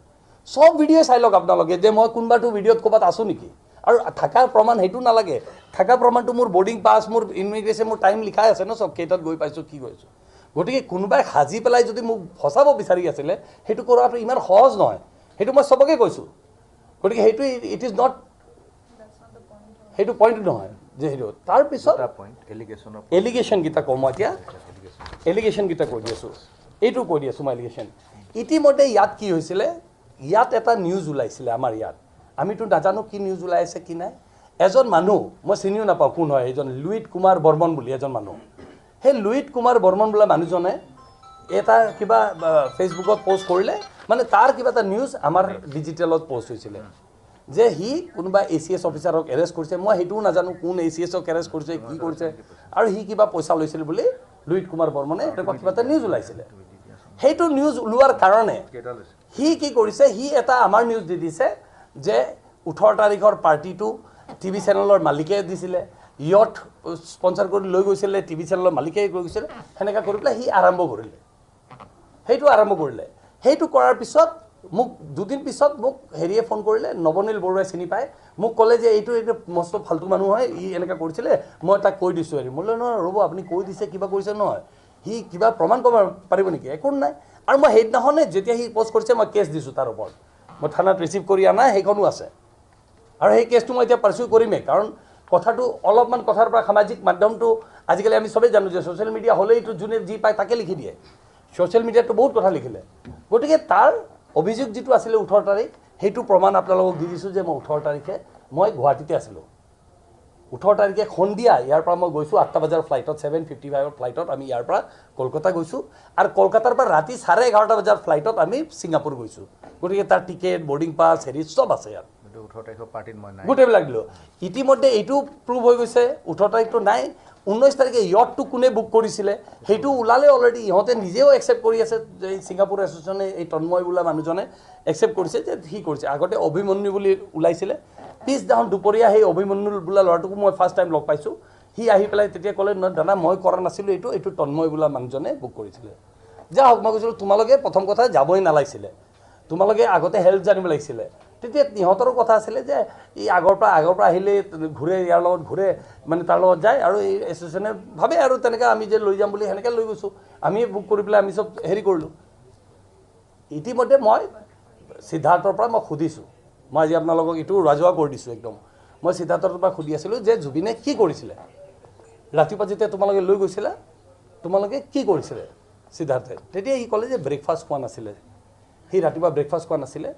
চব ভিডিঅ'ই চাই লওক আপোনালোকে যে মই কোনোবাটো ভিডিঅ'ত ক'ৰবাত আছোঁ নেকি আৰু থকাৰ প্ৰমাণ সেইটো নালাগে থকা প্ৰমাণটো মোৰ বৰ্ডিং পাছ মোৰ ইমিগ্ৰেশ্যন মোৰ টাইম লিখাই আছে ন চব কেইটাত গৈ পাইছোঁ কি গৈছোঁ গতিকে কোনোবাই সাজি পেলাই যদি মোক ফচাব বিচাৰি আছিলে সেইটো কৰাটো ইমান সহজ নহয় সেইটো মই চবকে কৈছোঁ গতিকে সেইটো ইট ইজ নট সেইটো পইণ্ট নহয় যে সেইটো তাৰপিছত এলিগেশ্যনকেইটা কওঁ মই এতিয়া এলিগেশ্যনকেইটা কৈ দি আছোঁ এইটো কৈ দি আছোঁ মই এলিগেশ্যন ইতিমধ্যে ইয়াত কি হৈছিলে ইয়াত এটা নিউজ ওলাইছিলে আমাৰ ইয়াত আমিতো নাজানো কি নিউজ ওলাই আছে কি নাই এজন মানুহ মই চিনিও নাপাওঁ কোন হয় এজন লুইট কুমাৰ বৰ্মন বুলি এজন মানুহ সেই লুইট কুমাৰ বৰ্মন বোলা মানুহজনে এটা কিবা ফেচবুকত পষ্ট কৰিলে মানে তাৰ কিবা এটা নিউজ আমাৰ ডিজিটেলত পষ্ট হৈছিলে যে সি কোনোবা ACS অফিচাৰক এৰেষ্ট কৰিছে মই সেইটোও নাজানো কোন ACSক এৰেষ্ট কৰিছে কি কৰিছে আৰু সি কিবা পইচা লৈছিল বুলি লুইট কুমাৰ বৰ্মনে এনেকুৱা কিবা এটা নিউজ ওলাইছিলে সেইটো নিউজ ওলোৱাৰ কাৰণে সি কি কৰিছে সি এটা আমাৰ নিউজ দি দিছে যে 18 তাৰিখৰ পাৰ্টিটো টিভি চেনেলৰ মালিকে দিছিলে ইয়ট স্পন্সৰ কৰি লৈ গৈছিলে টিভি চেনেলৰ মালিকে লৈ গৈছিলে সেনেকৈ কৰি পেলাই সি আৰম্ভ কৰিলে সেইটো কৰাৰ পিছত মোক দুদিন পিছত মোক হেৰিয়ে ফোন কৰিলে, নৱনীল বৰুৱাই চিনি পায়, মোক ক'লে যে এইটো মস্ত ফাল্টু মানুহ হয়, ই এনেকৈ কৰিছিলে, মই তাক কৈ দিছোঁ হেৰি। মই বোলে নহয় ৰ'ব, আপুনি কৈ দিছে কিবা কৰিছে নহয়, সি কিবা প্ৰমাণ কৰিব পাৰিব নেকি? একো নাই। আৰু মই সেইদিনাখনে যেতিয়া সি পষ্ট কৰিছে মই কেছ দিছোঁ তাৰ ওপৰত, মই থানাত ৰিচিভ কৰি অনা সেইখনো আছে। আৰু সেই কেছটো মই এতিয়া পাৰ্চিউ কৰিমেই, কাৰণ কথাটো অলপমান কথাৰ পৰা সামাজিক মাধ্যমটো আজিকালি আমি চবেই জানো যে ছ'চিয়েল মিডিয়া হ'লেইটো যোনে যি পায় তাকে লিখি দিয়ে। ছ'চিয়েল মিডিয়াতো বহুত কথা লিখিলে, গতিকে তাৰ অভিযোগ যিটো আছিলে 18 তাৰিখ, সেইটো প্ৰমাণ আপোনালোকক দি দিছোঁ যে মই 18 তাৰিখে মই গুৱাহাটীতে আছিলোঁ। 18 তাৰিখে সন্ধিয়া ইয়াৰ পৰা মই গৈছোঁ 8টা বজাৰ ফ্লাইটত, 7:55 ফ্লাইটত আমি ইয়াৰ পৰা কলকাতা গৈছোঁ, আৰু কলকাতাৰ পৰা ৰাতি 11:30 বজাৰ ফ্লাইটত আমি ছিংগাপুৰ গৈছোঁ। গতিকে তাৰ টিকেট, বৰ্ডিং পাছ, হেৰি চব আছে ইয়াত। 18 তাৰিখৰ পাৰ্টিত মই নাই, গোটেইবিলাক দিলোঁ। ইতিমধ্যে এইটো প্ৰুভ হৈ গৈছে 18 তাৰিখটো নাই। 19 তাৰিখে ইয়টটো কোনে বুক কৰিছিলে সেইটো ওলালে অলৰেডি, ইহঁতে নিজেও একচেপ্ট কৰি আছে, যে এই ছিংগাপুৰ এছ'চিয়েশ্যনে, এই তন্ময় বোলা মানুহজনে একচেপ্ট কৰিছে যে সি কৰিছে। আগতে অভিমন্যু বুলি ওলাইছিলে, পিছদিনাখন দুপৰীয়া সেই অভিমন্যু বোলা ল'ৰাটোকো মই ফাৰ্ষ্ট টাইম লগ পাইছোঁ। সি আহি পেলাই তেতিয়া ক'লে, নহয় দাদা মই কৰা নাছিলোঁ, এইটো তন্ময় বোলা মানুহজনে বুক কৰিছিলে। যা হওক, মই কৈছিলোঁ তোমালোকে প্ৰথম কথা যাবই নালাগিছিলে, তোমালোকে আগতে হেল্প জানিব লাগিছিলে। তেতিয়া ইহঁতৰো কথা আছিলে যে ই আগৰ পৰা আহিলে ঘূৰে, ইয়াৰ লগত ঘূৰে, মানে তাৰ লগত যায়, আৰু এই এছ'চিয়েশ্যনে ভাবে আৰু তেনেকৈ আমি যে লৈ যাম বুলি সেনেকৈ লৈ গৈছোঁ, আমি বুক কৰি পেলাই আমি চব হেৰি কৰিলোঁ। ইতিমধ্যে মই সিদ্ধাৰ্থৰ পৰা মই সুধিছোঁ, মই আজি আপোনালোকক এইটো ৰাজহুৱা কৰি দিছোঁ একদম। মই সিদ্ধাৰ্থৰ পৰা সুধি আছিলোঁ যে জুবিনে কি কৰিছিলে, ৰাতিপুৱা যেতিয়া তোমালোকে লৈ গৈছিলা তোমালোকে কি কৰিছিলে সিদ্ধাৰ্থে? তেতিয়া সি ক'লে যে ব্ৰেকফাষ্ট খোৱা নাছিলে, সি ৰাতিপুৱা ব্ৰেকফাষ্ট খোৱা নাছিলে,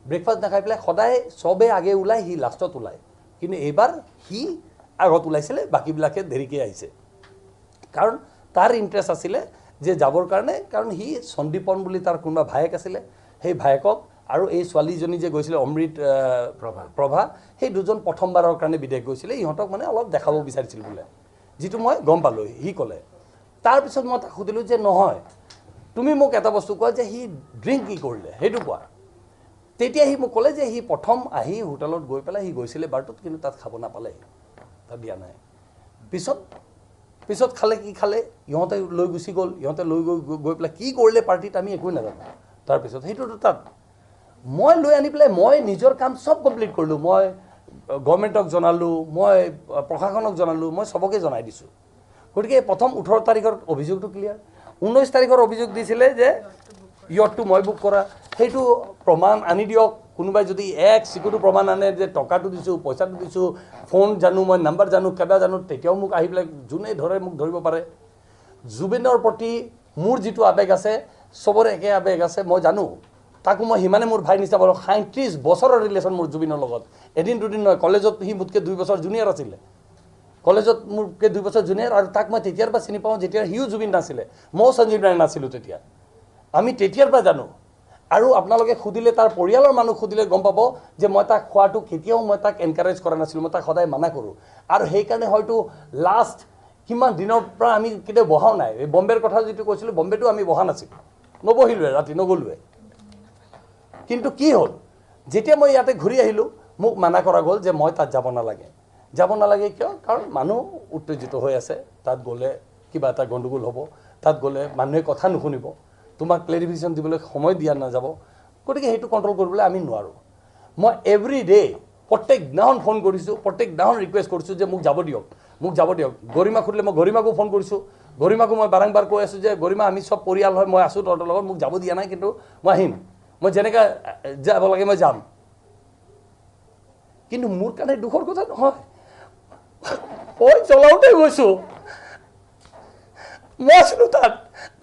ব্ৰেকফাষ্ট নাখাই পেলাই সদায় চবেই আগে ওলায়, সি লাষ্টত ওলায়, কিন্তু এইবাৰ সি আগত ওলাইছিলে, বাকীবিলাকে দেৰিকৈ আহিছে। কাৰণ তাৰ ইণ্টাৰেষ্ট আছিলে যে যাবৰ কাৰণে, কাৰণ সি সন্দীপন বুলি তাৰ কোনোবা ভায়েক আছিলে, সেই ভায়েকক আৰু এই ছোৱালীজনী যে গৈছিলে অমৃত প্ৰভা, সেই দুজন প্ৰথমবাৰৰ কাৰণে বিদেশ গৈছিলে, ইহঁতক মানে অলপ দেখাব বিচাৰিছিল বোলে, যিটো মই গম পালোঁ। সি ক'লে, তাৰপিছত মই তাক সুধিলোঁ যে নহয় তুমি মোক এটা বস্তু কোৱা যে সি ড্ৰিংক কি কৰিলে সেইটো কোৱা। তেতিয়া সি মোক ক'লে যে সি প্ৰথম আহি হোটেলত গৈ পেলাই সি গৈছিলে বাৰটোত, কিন্তু তাত খাব নাপালে, তাত দিয়া নাই। পিছত খালে, কি খালে, ইহঁতে লৈ গুচি গ'ল, ইহঁতে লৈ গৈ পেলাই কি কৰিলে পাৰ্টিত আমি একোৱে নাজানো। তাৰপিছত সেইটোতো তাত মই লৈ আনি পেলাই মই নিজৰ কাম চব কমপ্লিট কৰিলোঁ, মই গভৰ্ণমেণ্টক জনালোঁ, মই প্ৰশাসনক জনালোঁ, মই চবকে জনাই দিছোঁ। গতিকে প্ৰথম 18 তাৰিখৰ অভিযোগটো ক্লিয়াৰ। 19 তাৰিখৰ অভিযোগ দিছিলে যে ইয়টটো মই বুক কৰা, সেইটো প্ৰমাণ আনি দিয়ক, কোনোবাই যদি এক চিকুটো প্ৰমাণ আনে যে টকাটো দিছোঁ, পইচাটো দিছোঁ, ফোন জানো, মই নাম্বাৰ জানো, কিবা জানো, তেতিয়াও মোক আহি পেলাই যোনে ধৰে মোক ধৰিব পাৰে। জুবিনৰ প্ৰতি মোৰ যিটো আৱেগ আছে, চবৰে একে আৱেগ আছে, মই জানো। তাকো মই সিমানে মোৰ ভাই নিচিনা পালোঁ, 37 বছৰৰ ৰিলেশ্যন মোৰ জুবিনৰ লগত, এদিন দুদিন নহয়। কলেজত সি মোতকৈ 2 বছৰ জুনিয়ৰ আছিলে, কলেজত মোতকৈ 2 বছৰ জুনিয়ৰ, আৰু তাক মই তেতিয়াৰ পৰা চিনি পাওঁ যেতিয়া সিও জুবিন নাছিলে, ময়ো সঞ্জীৱ নাৰায়ণ নাছিলোঁ তেতিয়া, আমি তেতিয়াৰ পৰা জানো। আৰু আপোনালোকে সুধিলে, তাৰ পৰিয়ালৰ মানুহ সুধিলে গম পাব যে মই তাক খোৱাটো কেতিয়াও মই তাক এনকাৰেজ কৰা নাছিলোঁ, মই তাক সদায় মানা কৰোঁ। আৰু সেইকাৰণে হয়তো লাষ্ট কিমান দিনৰ পৰা আমি কেতিয়াও বহাও নাই। এই বম্বেৰ কথা যিটো কৈছিলোঁ, বম্বেটো আমি বহা নাছিলোঁ, নবহিলোৱে, ৰাতি নগ'লোৱে। কিন্তু কি হ'ল, যেতিয়া মই ইয়াতে ঘূৰি আহিলোঁ, মোক মানা কৰা গ'ল যে মই তাত যাব নালাগে কিয়? কাৰণ মানুহ উত্তেজিত হৈ আছে, তাত গ'লে কিবা এটা গণ্ডগোল হ'ব, তাত গ'লে মানুহে কথা নুশুনিব, তোমাক ক্লেৰিফিকেশ্যন দিবলৈ সময় দিয়া নাযাব, গতিকে সেইটো কণ্ট্ৰল কৰিবলৈ আমি নোৱাৰোঁ। মই এভৰি ডে প্ৰত্যেক দিনাখন ফোন কৰিছোঁ, প্ৰত্যেক দিনাখন ৰিকুৱেষ্ট কৰিছোঁ যে মোক যাব দিয়ক। গৰিমাক সুধিলে মই গৰিমাকো ফোন কৰিছোঁ, গৰিমাকো মই বাৰম্বাৰ কৈ আছোঁ যে গৰিমা আমি চব পৰিয়াল হয়, মই আছোঁ তহঁতৰ লগত, মোক যাব দিয়া নাই, কিন্তু মই আহিম, মই যেনেকৈ যাব লাগে মই যাম। কিন্তু মোৰ কাৰণে দুখৰ কথা নহয়, মই চলাওঁতে গৈছোঁ, মই আছিলোঁ তাত,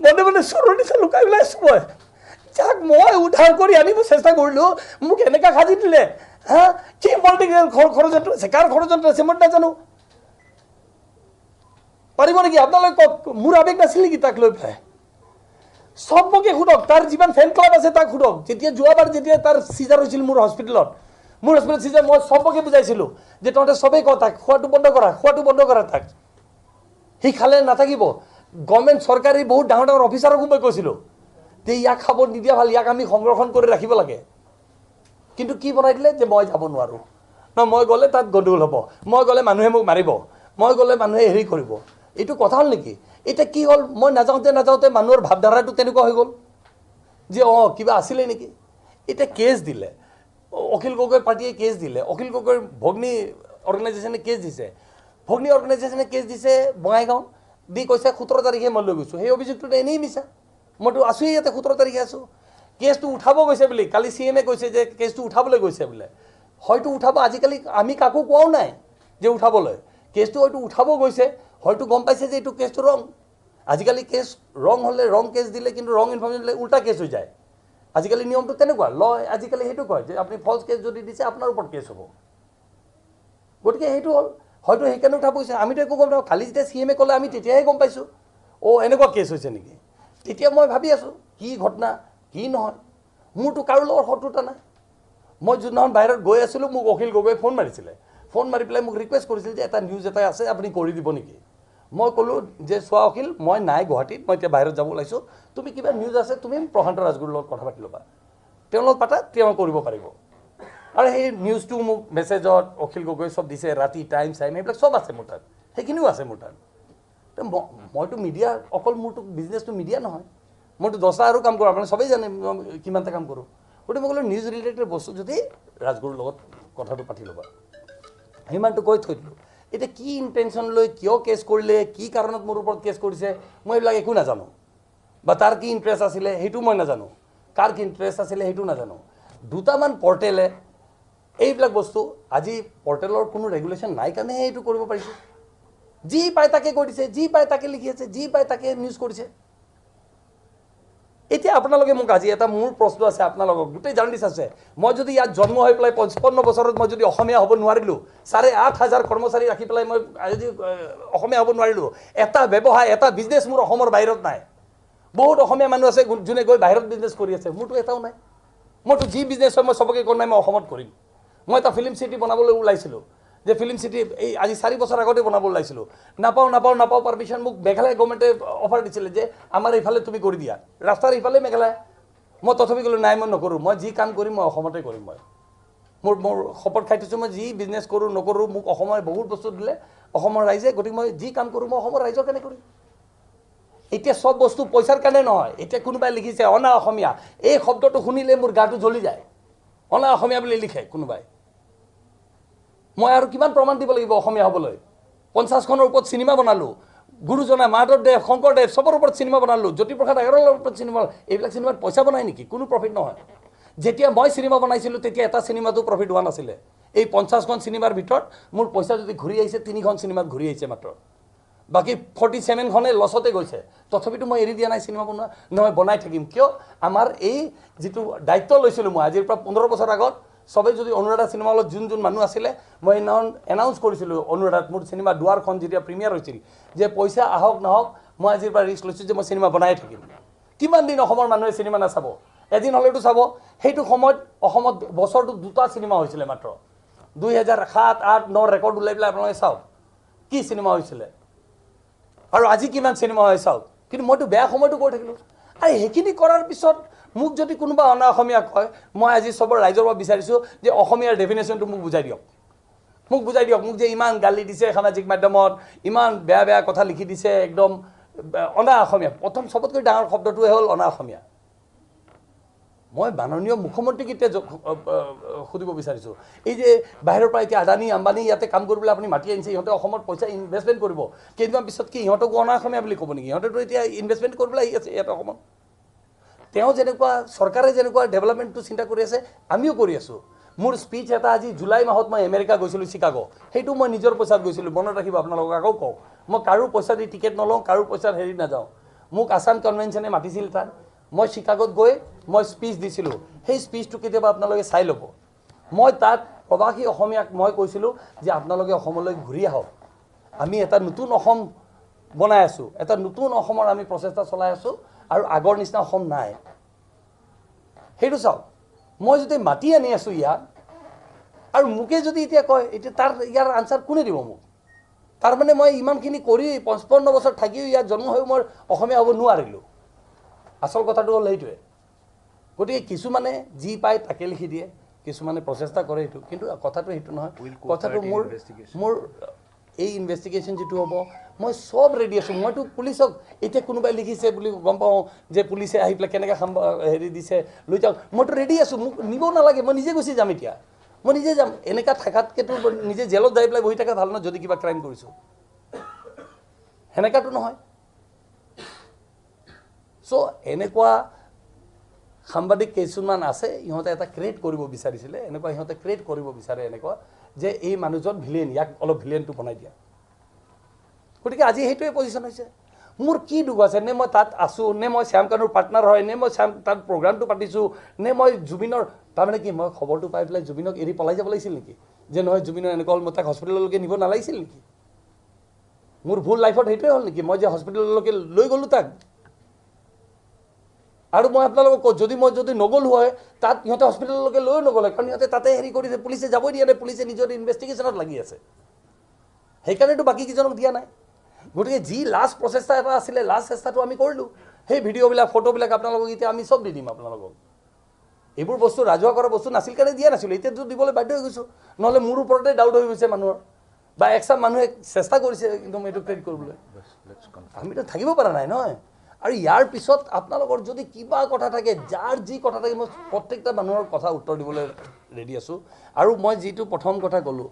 মনে চোৰৰ নিচিনা লুকাই পেলাই আছোঁ। মই যাক মই উদ্ধাৰ কৰি আনিব চেষ্টা কৰিলোঁ, মোক এনেকুৱা সাজি দিলে। কি পলিটিকেল ষড়যন্ত্ৰ আছে, কাৰ ষড়যন্ত্ৰ আছে মই নাজানো। পাৰিব নেকি আপোনালোকে কওক, মোৰ আৱেগ নাছিল নেকি তাক লৈ পেলাই? চবকে সোধক, তাৰ যিমান ফেন ক্লাব আছে তাক সোধক। যোৱাবাৰ যেতিয়া তাৰ চিজাৰ হৈছিল মোৰ হস্পিটেলত চিজাৰ, মই চবকে বুজাইছিলোঁ যে তহঁতে চবেই কওঁ তাক খোৱাটো বন্ধ কৰা তাক, সি খালে নাথাকিব। গভৰ্ণমেণ্ট চৰকাৰী বহুত ডাঙৰ ডাঙৰ অফিচাৰকো মই কৈছিলোঁ যে ইয়াক খাব নিদিয়া ভাল, ইয়াক আমি সংৰক্ষণ কৰি ৰাখিব লাগে। কিন্তু কি বনাই দিলে যে মই যাব নোৱাৰোঁ, মই গ'লে তাত গণ্ডগোল হ'ব, মই গ'লে মানুহে মোক মাৰিব, মই গ'লে মানুহে হেৰি কৰিব। এইটো কথা হ'ল নেকি? এতিয়া কি হ'ল, মই নাযাওঁতে মানুহৰ ভাৱধাৰাটো তেনেকুৱা হৈ গ'ল যে কিবা আছিলে নেকি। এতিয়া কেছ দিলে অখিল গগৈ পাৰ্টিয়ে কেছ দিলে অখিল গগৈৰ ভগ্নী অৰ্গেনাইজেশ্যনে কেছ দিছে ভগ্নী অৰ্গেনাইজেশ্যনে কেছ দিছে বঙাইগাঁও দি কৈছে 17 তাৰিখে মই লৈ গৈছোঁ সেই অভিযোগটো এনেই মিছা মইতো আছোঁই ইয়াতে 17 তাৰিখে আছোঁ কেছটো উঠাব গৈছে বুলি কালি CM কৈছে যে কেছটো উঠাবলৈ গৈছে বোলে হয়তো উঠাব আজিকালি আমি কাকো কোৱাও নাই যে উঠাবলৈ কেছটো হয়তো উঠাব গৈছে হয়তো গম পাইছে যে এইটো কেছটো ৰং আজিকালি কেছ ৰং হ'লে ৰং কেছ দিলে কিন্তু ৰং ইনফৰ্মেশ্যন দিলে উল্টা কেছ হৈ যায় আজিকালি নিয়মটো তেনেকুৱা আজিকালি সেইটো কয় যে আপুনি ফলছ কেছ যদি দিছে আপোনাৰ ওপৰত কেছ হ'ব গতিকে সেইটো হ'ল হয়তো সেইকাৰণে উঠাব গৈছে আমিতো একো গম নাপাওঁ খালি যেতিয়া CM ক'লে আমি তেতিয়াহে গম পাইছোঁ এনেকুৱা কেছ হৈছে নেকি তেতিয়া মই ভাবি আছোঁ কি ঘটনা কি নহয় মোৰতো কাৰো লগত শত্ৰুতা নাই মই যোনদিনাখন বাহিৰত গৈ আছিলোঁ মোক অখিল গগৈয়ে ফোন মাৰিছিলে ফোন মাৰি পেলাই মোক ৰিকুৱেষ্ট কৰিছিল যে এটা নিউজ এটা আছে আপুনি কৰি দিব নেকি মই ক'লোঁ যে চোৱা অখিল মই নাই গুৱাহাটীত মই এতিয়া বাহিৰত যাব ওলাইছোঁ তুমি কিবা নিউজ আছে তুমি প্ৰশান্ত ৰাজগুৰুৰ লগত কথা পাতি ল'বা তেওঁৰ লগত পাতা তেওঁ কৰিব পাৰিব আৰু সেই নিউজটো মোক মেছেজত অখিল গগৈ চব দিছে ৰাতি টাইম এইবিলাক চব আছে মোৰ তাত সেইখিনিও আছে মোৰ তাত মইতো মিডিয়া অকল মোৰতো বিজনেছটো মিডিয়া নহয় মইতো 10টা আৰু কাম কৰোঁ আপোনালোকে চবেই জানে কিমানটা কাম কৰোঁ গতিকে মই ক'লোঁ নিউজ ৰিলেটেড বস্তু যদি ৰাজগুৰুৰ লগত কথাটো পাতি ল'বা সিমানটো কৈ থৈ দিলোঁ এতিয়া কি ইণ্টেনশ্যন লৈ কিয় কেছ কৰিলে কি কাৰণত মোৰ ওপৰত কেছ কৰিছে মই এইবিলাক একো নাজানো বা তাৰ কি ইণ্টাৰেষ্ট আছিলে সেইটো মই নাজানো কাৰ কি ইণ্টাৰেষ্ট আছিলে সেইটো নাজানো দুটামান পৰ্টেলে এইবিলাক বস্তু আজি পৰ্টেলৰ কোনো ৰেগুলেশ্যন নাই কাৰণেহে এইটো কৰিব পাৰিছে যি পায় তাকে কৈ দিছে যি পায় তাকে লিখি আছে যি পায় তাকে নিউজ কৰিছে এতিয়া আপোনালোকে মোক আজি এটা মোৰ প্ৰশ্ন আছে আপোনালোকক গোটেই জাৰ্নেলিষ্ট আছে মই যদি ইয়াত জন্ম হৈ পেলাই 55 বছৰত মই যদি অসমীয়া হ'ব নোৱাৰিলোঁ 8,500 কৰ্মচাৰী ৰাখি পেলাই মই আজি অসমীয়া হ'ব নোৱাৰিলোঁ এটা ব্যৱসায় এটা বিজনেছ মোৰ অসমৰ বাহিৰত নাই বহুত অসমীয়া মানুহ আছে যোনে গৈ বাহিৰত বিজনেছ কৰি আছে মোৰতো এটাও নাই মইতো যি বিজনেছ হয় মই চবকে কোৱা নাই মই অসমত কৰিম মই এটা ফিল্ম চিটি বনাবলৈ ওলাইছিলোঁ যে ফিল্ম চিটি এই আজি 4 বছৰ আগতে বনাব ওলাইছিলোঁ নাপাওঁ পাৰমিশ্যন মোক মেঘালয় গভৰ্ণমেণ্টে অফাৰ দিছিলে যে আমাৰ এইফালে তুমি কৰি দিয়া ৰাস্তাৰ ইফালে মেঘালয় মই তথাপি ক'লোঁ নাই মই নকৰোঁ মই যি কাম কৰিম মই অসমতে কৰিম মই মোৰ শপত খাই থৈছোঁ মই যি বিজনেছ কৰোঁ নকৰোঁ মোক অসমৰ বহুত বস্তু দিলে অসমৰ ৰাইজে গতিকে মই যি কাম কৰোঁ মই অসমৰ ৰাইজৰ কাৰণে কৰিম এতিয়া সব বস্তু পইচাৰ কাৰণে নহয় এতিয়া কোনোবাই লিখিছে অনা অসমীয়া এই শব্দটো শুনিলে মোৰ গাটো জ্বলি যায় অনা অসমীয়া বুলি লিখে কোনোবাই মই আৰু কিমান প্ৰমাণ দিব লাগিব অসমীয়া হ'বলৈ 50খনৰ ওপৰত চিনেমা বনালোঁ গুৰুজনা মাধৱদেৱ শংকৰদেৱ সবৰ ওপৰত চিনেমা বনালোঁ জ্যোতিপ্ৰসাদ আগৰৱালাৰ ওপৰত চিনেমা এইবিলাক চিনেমাত পইচা বনায় নেকি কোনো প্ৰফিট নহয় যেতিয়া মই চিনেমা বনাইছিলোঁ তেতিয়া এটা চিনেমাটো প্ৰফিট হোৱা নাছিলে এই 50খন চিনেমাৰ ভিতৰত মোৰ পইচা যদি ঘূৰি আহিছে 3খন চিনেমাত ঘূৰি আহিছে মাত্ৰ বাকি 47খনে লছতে গৈছে তথাপিতো মই এৰি দিয়া নাই চিনেমা বনোৱা নহয় বনাই থাকিম কিয় আমাৰ এই যেটো দায়িত্ব লৈছিলোঁ মই আজিৰ পৰা 15 বছৰ আগত সবে যদি অনুৰাধা চিনেমা হলত যোন মানুহ আছিলে মই এনাউন্স কৰিছিলোঁ অনুৰাধাত মোৰ চিনেমা দুৱাৰখন যেতিয়া প্ৰিমিয়াৰ হৈছিল যে পইচা আহক নহওক মই আজিৰ পৰা ৰিস্ক লৈছোঁ যে মই চিনেমা বনাই থাকিম কিমান দিন অসমৰ মানুহে চিনেমা নাচাব এদিন হলেতো চাব সেইটো সময়ত অসমত বছৰটো দুটা চিনেমা হৈছিল মাত্ৰ 2007 8 9 ৰেকৰ্ড উলাই পেলাই আপোনালোকে চাওক কি চিনেমা হৈছিল আৰু আজি কিমান চিনেমা হয় চাওক কিন্তু মইতো বেয়া সময়টো কৈ থাকিলোঁ আৰু হেকিনি কৰাৰ পিছত মোক যদি কোনোবা অনা অসমীয়া কয় মই আজি সবৰ ৰাইজৰ পৰা বিচাৰিছোঁ যে অসমীয়াৰ ডেফিনেশ্যনটো মোক বুজাই দিয়ক মোক যে ইমান গালি দিছে সামাজিক মাধ্যমত ইমান বেয়া কথা লিখি দিছে একদম অনা অসমীয়া প্ৰথম সবতকৈ ডাঙৰ শব্দটোৱে হ'ল অনা অসমীয়া মই মাননীয় মুখ্যমন্ত্ৰীক এতিয়া খুদিব বিচাৰিছোঁ এই যে বাহিৰৰ পৰা এতিয়া আদানী আম্বানী ইয়াতে কাম কৰিবলৈ আপুনি মাতি আনিছে ইহঁতে অসমত পইচা ইনভেষ্টমেণ্ট কৰিব কেইদিনমান পিছত কি ইহঁতক অনা অসমীয়া বুলি ক'ব নেকি ইহঁতেতো এতিয়া ইনভেষ্টমেণ্ট কৰিবলৈ আহি আছে ইয়াতে অসমত তেওঁ যেনেকুৱা চৰকাৰে যেনেকুৱা ডেভেলপমেণ্টটো চিন্তা কৰি আছে আমিও কৰি আছোঁ মোৰ স্পিচ এটা আজি জুলাই মাহত মই আমেৰিকা গৈছিলোঁ চিকাগো সেইটো মই নিজৰ পইচাত গৈছিলোঁ মনত ৰাখিব আপোনালোকক আকৌ কওঁ মই কাৰো পইচা দি টিকেট নলওঁ কাৰো পইচাত হেৰি নাযাওঁ মোক আসাম কনভেনশ্যনে মাতিছিল তাত মই চিকাগোত গৈ মই স্পিচ দিছিলোঁ সেই স্পিচটো কেতিয়াবা আপোনালোকে চাই ল'ব মই তাত প্ৰবাসী অসমীয়াক মই কৈছিলোঁ যে আপোনালোকে অসমলৈ ঘূৰি আহক আমি এটা নতুন অসম বনাই আছোঁ এটা নতুন অসমৰ আমি প্ৰচেষ্টা চলাই আছোঁ আৰু আগৰ নিচিনা অসম নাই সেইটো চাওক মই যদি মাতি আনি আছোঁ ইয়াত আৰু মুকে যদি এতিয়া কয় এতিয়া তাৰ ইয়াৰ আনসাৰ কোনে দিব মোক তাৰ মানে মই ইমানখিনি কৰি 55 বছৰ থাকিও ইয়াত জন্ম হৈ মই অসমীয়া হ'ব নোৱাৰিলোঁ আসল কথাটো হ'ল এইটোৱে গতিকে কিছুমানে যি পায় তাকে লিখি দিয়ে কিছুমানে প্ৰচেষ্টা কৰে এইটো কিন্তু কথাটো সেইটো নহয় কথাটো মোৰ এই ইনভেষ্টিগেশ্যন যিটো হ'ব মই সব ৰেডি আছোঁ মইতো পুলিচক এতিয়া কোনোবাই লিখিছে বুলি গম পাওঁ যে পুলিচে আহি পেলাই কেনেকৈ হেৰি দিছে লৈ যাওক মইতো ৰেডি আছোঁ মোক নিব নালাগে মই নিজে গুচি যাম এতিয়া মই নিজে যাম এনেকুৱা থাকাতকেতো নিজে জেলত যাই পেলাই বহি থকা ভাল নহয় যদি কিবা ক্ৰাইম কৰিছোঁ সেনেকুৱাতো নহয় চ' এনেকুৱা সাংবাদিক কিছুমান আছে ইহঁতে এটা ক্ৰিয়েট কৰিব বিচাৰিছিলে এনেকুৱা ইহঁতে ক্ৰিয়েট কৰিব বিচাৰে এনেকুৱা যে এই মানুহজন ভিলেন ইয়াক অলপ ভিলেনটো বনাই দিয়া গতিকে আজি সেইটোৱে পজিশ্যন হৈছে মোৰ কি দুখ আছে নে মই তাত আছোঁ নে মই শ্যাম কানুৰ পাৰ্টনাৰ হয় নে মই শ্যাম তাত প্ৰগ্ৰামটো পাতিছোঁ নে মই জুবিনৰ তাৰমানে কি মই খবৰটো পাই পেলাই জুবিনক এৰি পলাই যাব লাগিছিল নেকি যে নহয় জুবিনৰ এনেকুৱা হ'ল মই তাক হস্পিটেললৈকে নিব নালাগিছিল নেকি মোৰ ভুল লাইফত সেইটোৱে হ'ল নেকি মই যে হস্পিটেললৈকে লৈ গ'লোঁ তাক আৰু মই আপোনালোকক কওঁ যদি নগ'লো হয় তাত ইহঁতে হস্পিটেললৈকে লৈ নগ'লে কাৰণ ইহঁতে তাতে হেৰি কৰিছে পুলিচে যাবই দিয়া নাই পুলিচে নিজৰ ইনভেষ্টিগেশ্যনত লাগি আছে সেইকাৰণেতো বাকী কেইজনক দিয়া নাই গতিকে যি লাষ্ট প্ৰচেষ্টা এটা আছিলে লাষ্ট চেষ্টাটো আমি কৰিলোঁ সেই ভিডিঅ'বিলাক ফটোবিলাক আপোনালোকক এতিয়া আমি চব দি দিম আপোনালোকক এইবোৰ বস্তু ৰাজহুৱা কৰা বস্তু নাছিল কাৰণে দিয়া নাছিলোঁ এতিয়াতো দিবলৈ বাধ্য হৈ গৈছোঁ নহ'লে মোৰ ওপৰতে ডাউট হৈ গৈছে মানুহৰ বা একচাম মানুহে চেষ্টা কৰিছে একদম এইটো ক্ৰিয়েট কৰিবলৈ আমিতো থাকিব পৰা নাই নহয় আৰু ইয়াৰ পিছত আপোনালোকৰ যদি কিবা কথা থাকে যাৰ যি কথা থাকে মই প্ৰত্যেকটা মানুহৰ কথা উত্তৰ দিবলৈ ৰেডি আছোঁ আৰু মই যিটো প্ৰথম কথা ক'লোঁ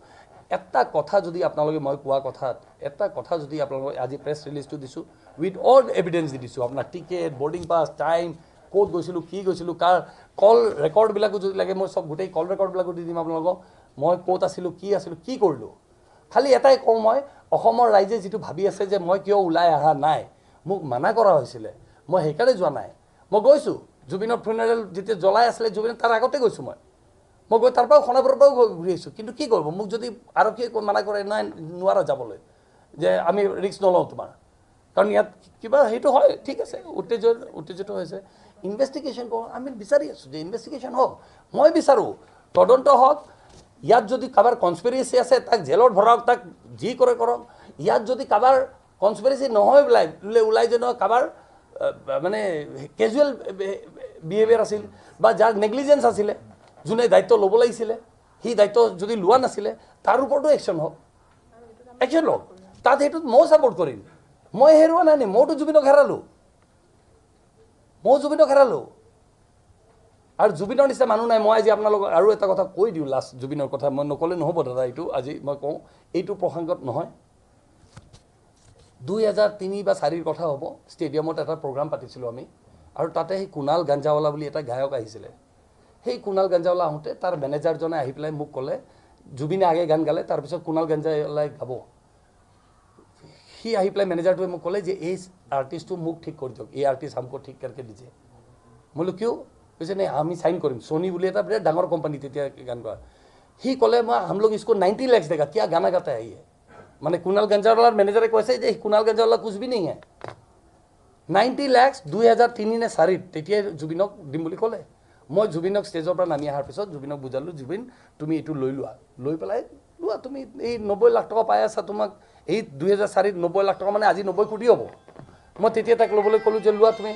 এটা কথা যদি আপোনালোকে মই কোৱা কথাত এটা কথা যদি আপোনালোকে আজি প্ৰেছ ৰিলিজটো দিছোঁ উইথ অল এভিডেঞ্চ দি দিছোঁ আপোনাৰ টিকেট বৰ্ডিং পাছ টাইম ক'ত গৈছিলোঁ কি গৈছিলোঁ কাৰ কল ৰেকৰ্ডবিলাকো যদি লাগে মই চব গোটেই কল ৰেকৰ্ডবিলাকো দি দিম আপোনালোকক মই ক'ত আছিলোঁ কি কৰিলোঁ খালি এটাই কওঁ মই অসমৰ ৰাইজে যিটো ভাবি আছে যে মই কিয় ওলাই অহা নাই মোক মানা কৰা হৈছিলে মই সেইকাৰণে যোৱা নাই মই গৈছোঁ জুবিনৰ ফুনেৰেল যেতিয়া জ্বলাই আছিলে জুবিনৰ তাৰ আগতে গৈছোঁ মই গৈ তাৰ পৰাও খনাপুৰৰ পৰাও ঘূৰি আহিছোঁ কিন্তু কি কৰিব মোক যদি আৰক্ষীয়ে মানা কৰে নাই নোৱাৰা যাবলৈ যে আমি ৰিস্ক নলওঁ তোমাৰ কাৰণ ইয়াত কিবা সেইটো হয় ঠিক আছে উত্তেজিত হৈছে ইনভেষ্টিগেশ্যন কৰোঁ আমি বিচাৰি আছোঁ যে ইনভেষ্টিগেশ্যন হওক মই বিচাৰোঁ তদন্ত হওক ইয়াত যদি কাৰোবাৰ কনস্পিৰেচি আছে তাক জেলত ভৰাওক তাক যি কৰে কৰক ইয়াত যদি কাৰোবাৰ কনস্পিৰেচি নহয় ওলাই যে নহয় কাৰোবাৰ মানে কেজুৱেল বিহেভিয়াৰ আছিল বা যাৰ নেগলিজেঞ্চ আছিলে যোনে দায়িত্ব ল'ব লাগিছিলে সি দায়িত্ব যদি লোৱা নাছিলে তাৰ ওপৰতো একশ্যন হওক একশ্যন লওক তাত সেইটোত ময়ো ছাপৰ্ট কৰিম মই হেৰুৱা নাই মইতো জুবিনক হেৰালোঁ আৰু জুবিনৰ নিচিনা মানুহ নাই মই আজি আপোনালোকক আৰু এটা কথা কৈ দিওঁ লাষ্ট জুবিনৰ কথা মই নক'লে নহ'ব দাদা এইটো আজি মই কওঁ এইটো প্ৰসংগত নহয় 2003 বা 2004 কথা হ'ব ষ্টেডিয়ামত এটা প্ৰগ্ৰাম পাতিছিলোঁ আমি আৰু তাতে সেই কুণাল গাঞ্জাৱালা বুলি এটা গায়ক আহিছিলে সেই কুণাল গাঞ্জাৱালা আহোঁতে তাৰ মেনেজাৰজনে আহি পেলাই মোক ক'লে জুবিনে আগে গান গালে তাৰপিছত কুণাল গাঞ্জাৱালাই গাব সি আহি পেলাই মেনেজাৰটোৱে মোক ক'লে যে এই আৰ্টিষ্টটো মোক ঠিক কৰি দিয়ক এই আৰ্টিষ্ট हमको ঠিক करके दीजिए মই বোলো কিয় কৈছে নে আমি সাইন কৰিম সোনি বুলি এটা বিৰাট ডাঙৰ কোম্পানী তেতিয়া গান গোৱা সি ক'লে মই हम लोग इसको 90 लाख देगा क्या गाना गाता है ये माने कुणाल गंजावालार मैनेजर কৈছে যে কুণাল গঞ্জাৱালা कुछ भी नहीं है 90 लाख 2003 নে 4 তেতিয়া জুবিনক দিম বুলি ক'লে মই জুবিনক ষ্টেজৰ পৰা নামি অহাৰ পিছত জুবিনক বুজালো জুবিন তুমি এইটো লৈ পেলাই লোৱা তুমি এই 90 লাখ টকা পাই আছা তোমাক এই 2004 90 লাখ টকা মানে আজি 90 কোটি হ'ব মই তেতিয়া তাক ল'বলৈ ক'লো যে লোৱা তুমি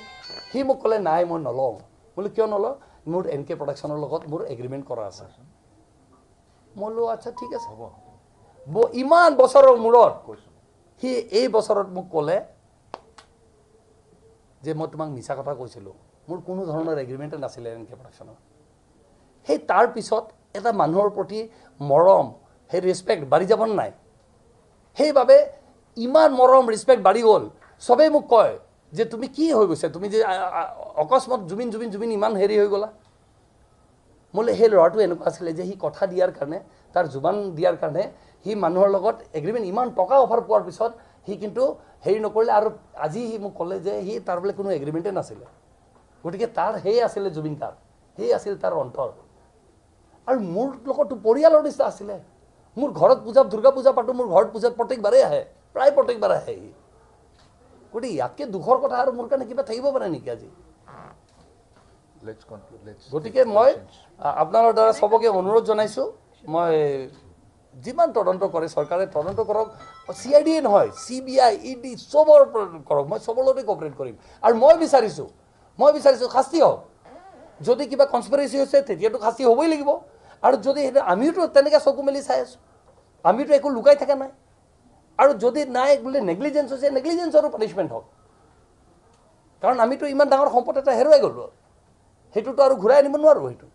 সি মোক ক'লে নাই মই নলওঁ বোলো কিয় নলওঁ মোৰ এনকে প্ৰডাকশ্যনৰ লগত মোৰ এগ্ৰিমেণ্ট কৰা আছে মই লো আচ্ছা ঠিক আছে হ'ব ইমান বছৰৰ মূৰত সি এই বছৰত মোক ক'লে যে মই তোমাক মিছা কথা কৈছিলোঁ মোৰ কোনো ধৰণৰ এগ্ৰিমেণ্ট নাছিলে এনকে প্ৰডাকশ্যনৰ সেই তাৰ পিছত এটা মানুহৰ প্ৰতি মৰম সেই ৰেছপেক্ট বাঢ়ি যাব নাই সেইবাবে ইমান মৰম ৰেছপেক্ট বাঢ়ি গ'ল সবেই মোক কয় যে তুমি কি হৈ গৈছে তুমি যে অকস্মাত জুবিন ইমান হেৰি হৈ গ'লা মোলে সেই ল'ৰাটো এনেকুৱা আছিলে যে সি কথা দিয়াৰ কাৰণে তাৰ জুবান দিয়াৰ কাৰণে সি মানুহৰ লগত এগ্ৰিমেণ্ট ইমান টকা অফাৰ পোৱাৰ পিছত সি কিন্তু হেৰি নকৰিলে আৰু আজি সি মোক ক'লে যে সি তাৰ বোলে কোনো এগ্ৰিমেণ্টে নাছিলে গতিকে তাৰ সেই আছিলে জুবিন তাৰ সেই আছিল তাৰ অন্তৰ আৰু মোৰ লগতো পৰিয়ালৰ নিচিনা আছিলে মোৰ ঘৰত পূজা দুৰ্গা পূজা পাতো মোৰ ঘৰত পূজাত প্ৰত্যেকবাৰে আহে প্ৰায় প্ৰত্যেকবাৰ আহে গতিকে ইয়াতকৈ দুখৰ কথা আৰু মোৰ কাৰণে কিবা থাকিব পাৰে নেকি আজি গতিকে মই আপোনালোকৰ দ্বাৰা সবকে অনুৰোধ জনাইছোঁ মই যিমান তদন্ত কৰে চৰকাৰে তদন্ত কৰক CID নহয় CBI ED সবৰ কৰক মই সবৰ লগতে কোঅপাৰেট কৰিম আৰু মই বিচাৰিছোঁ শাস্তি হওক যদি কিবা কনস্পিৰেচি হৈছে তেতিয়াতো শাস্তি হ'বই লাগিব আৰু যদি আমিওতো তেনেকৈ চকু মেলি চাই আছোঁ আমিতো একো লুকাই থকা নাই আৰু যদি নাই বোলে নেগলিজেঞ্চ হৈছে নেগলিজেঞ্চৰো পানিছমেণ্ট হওক কাৰণ আমিতো ইমান ডাঙৰ সম্পদ এটা হেৰুৱাই গ'লোঁ সেইটোতো আৰু ঘূৰাই আনিব নোৱাৰোঁ সেইটো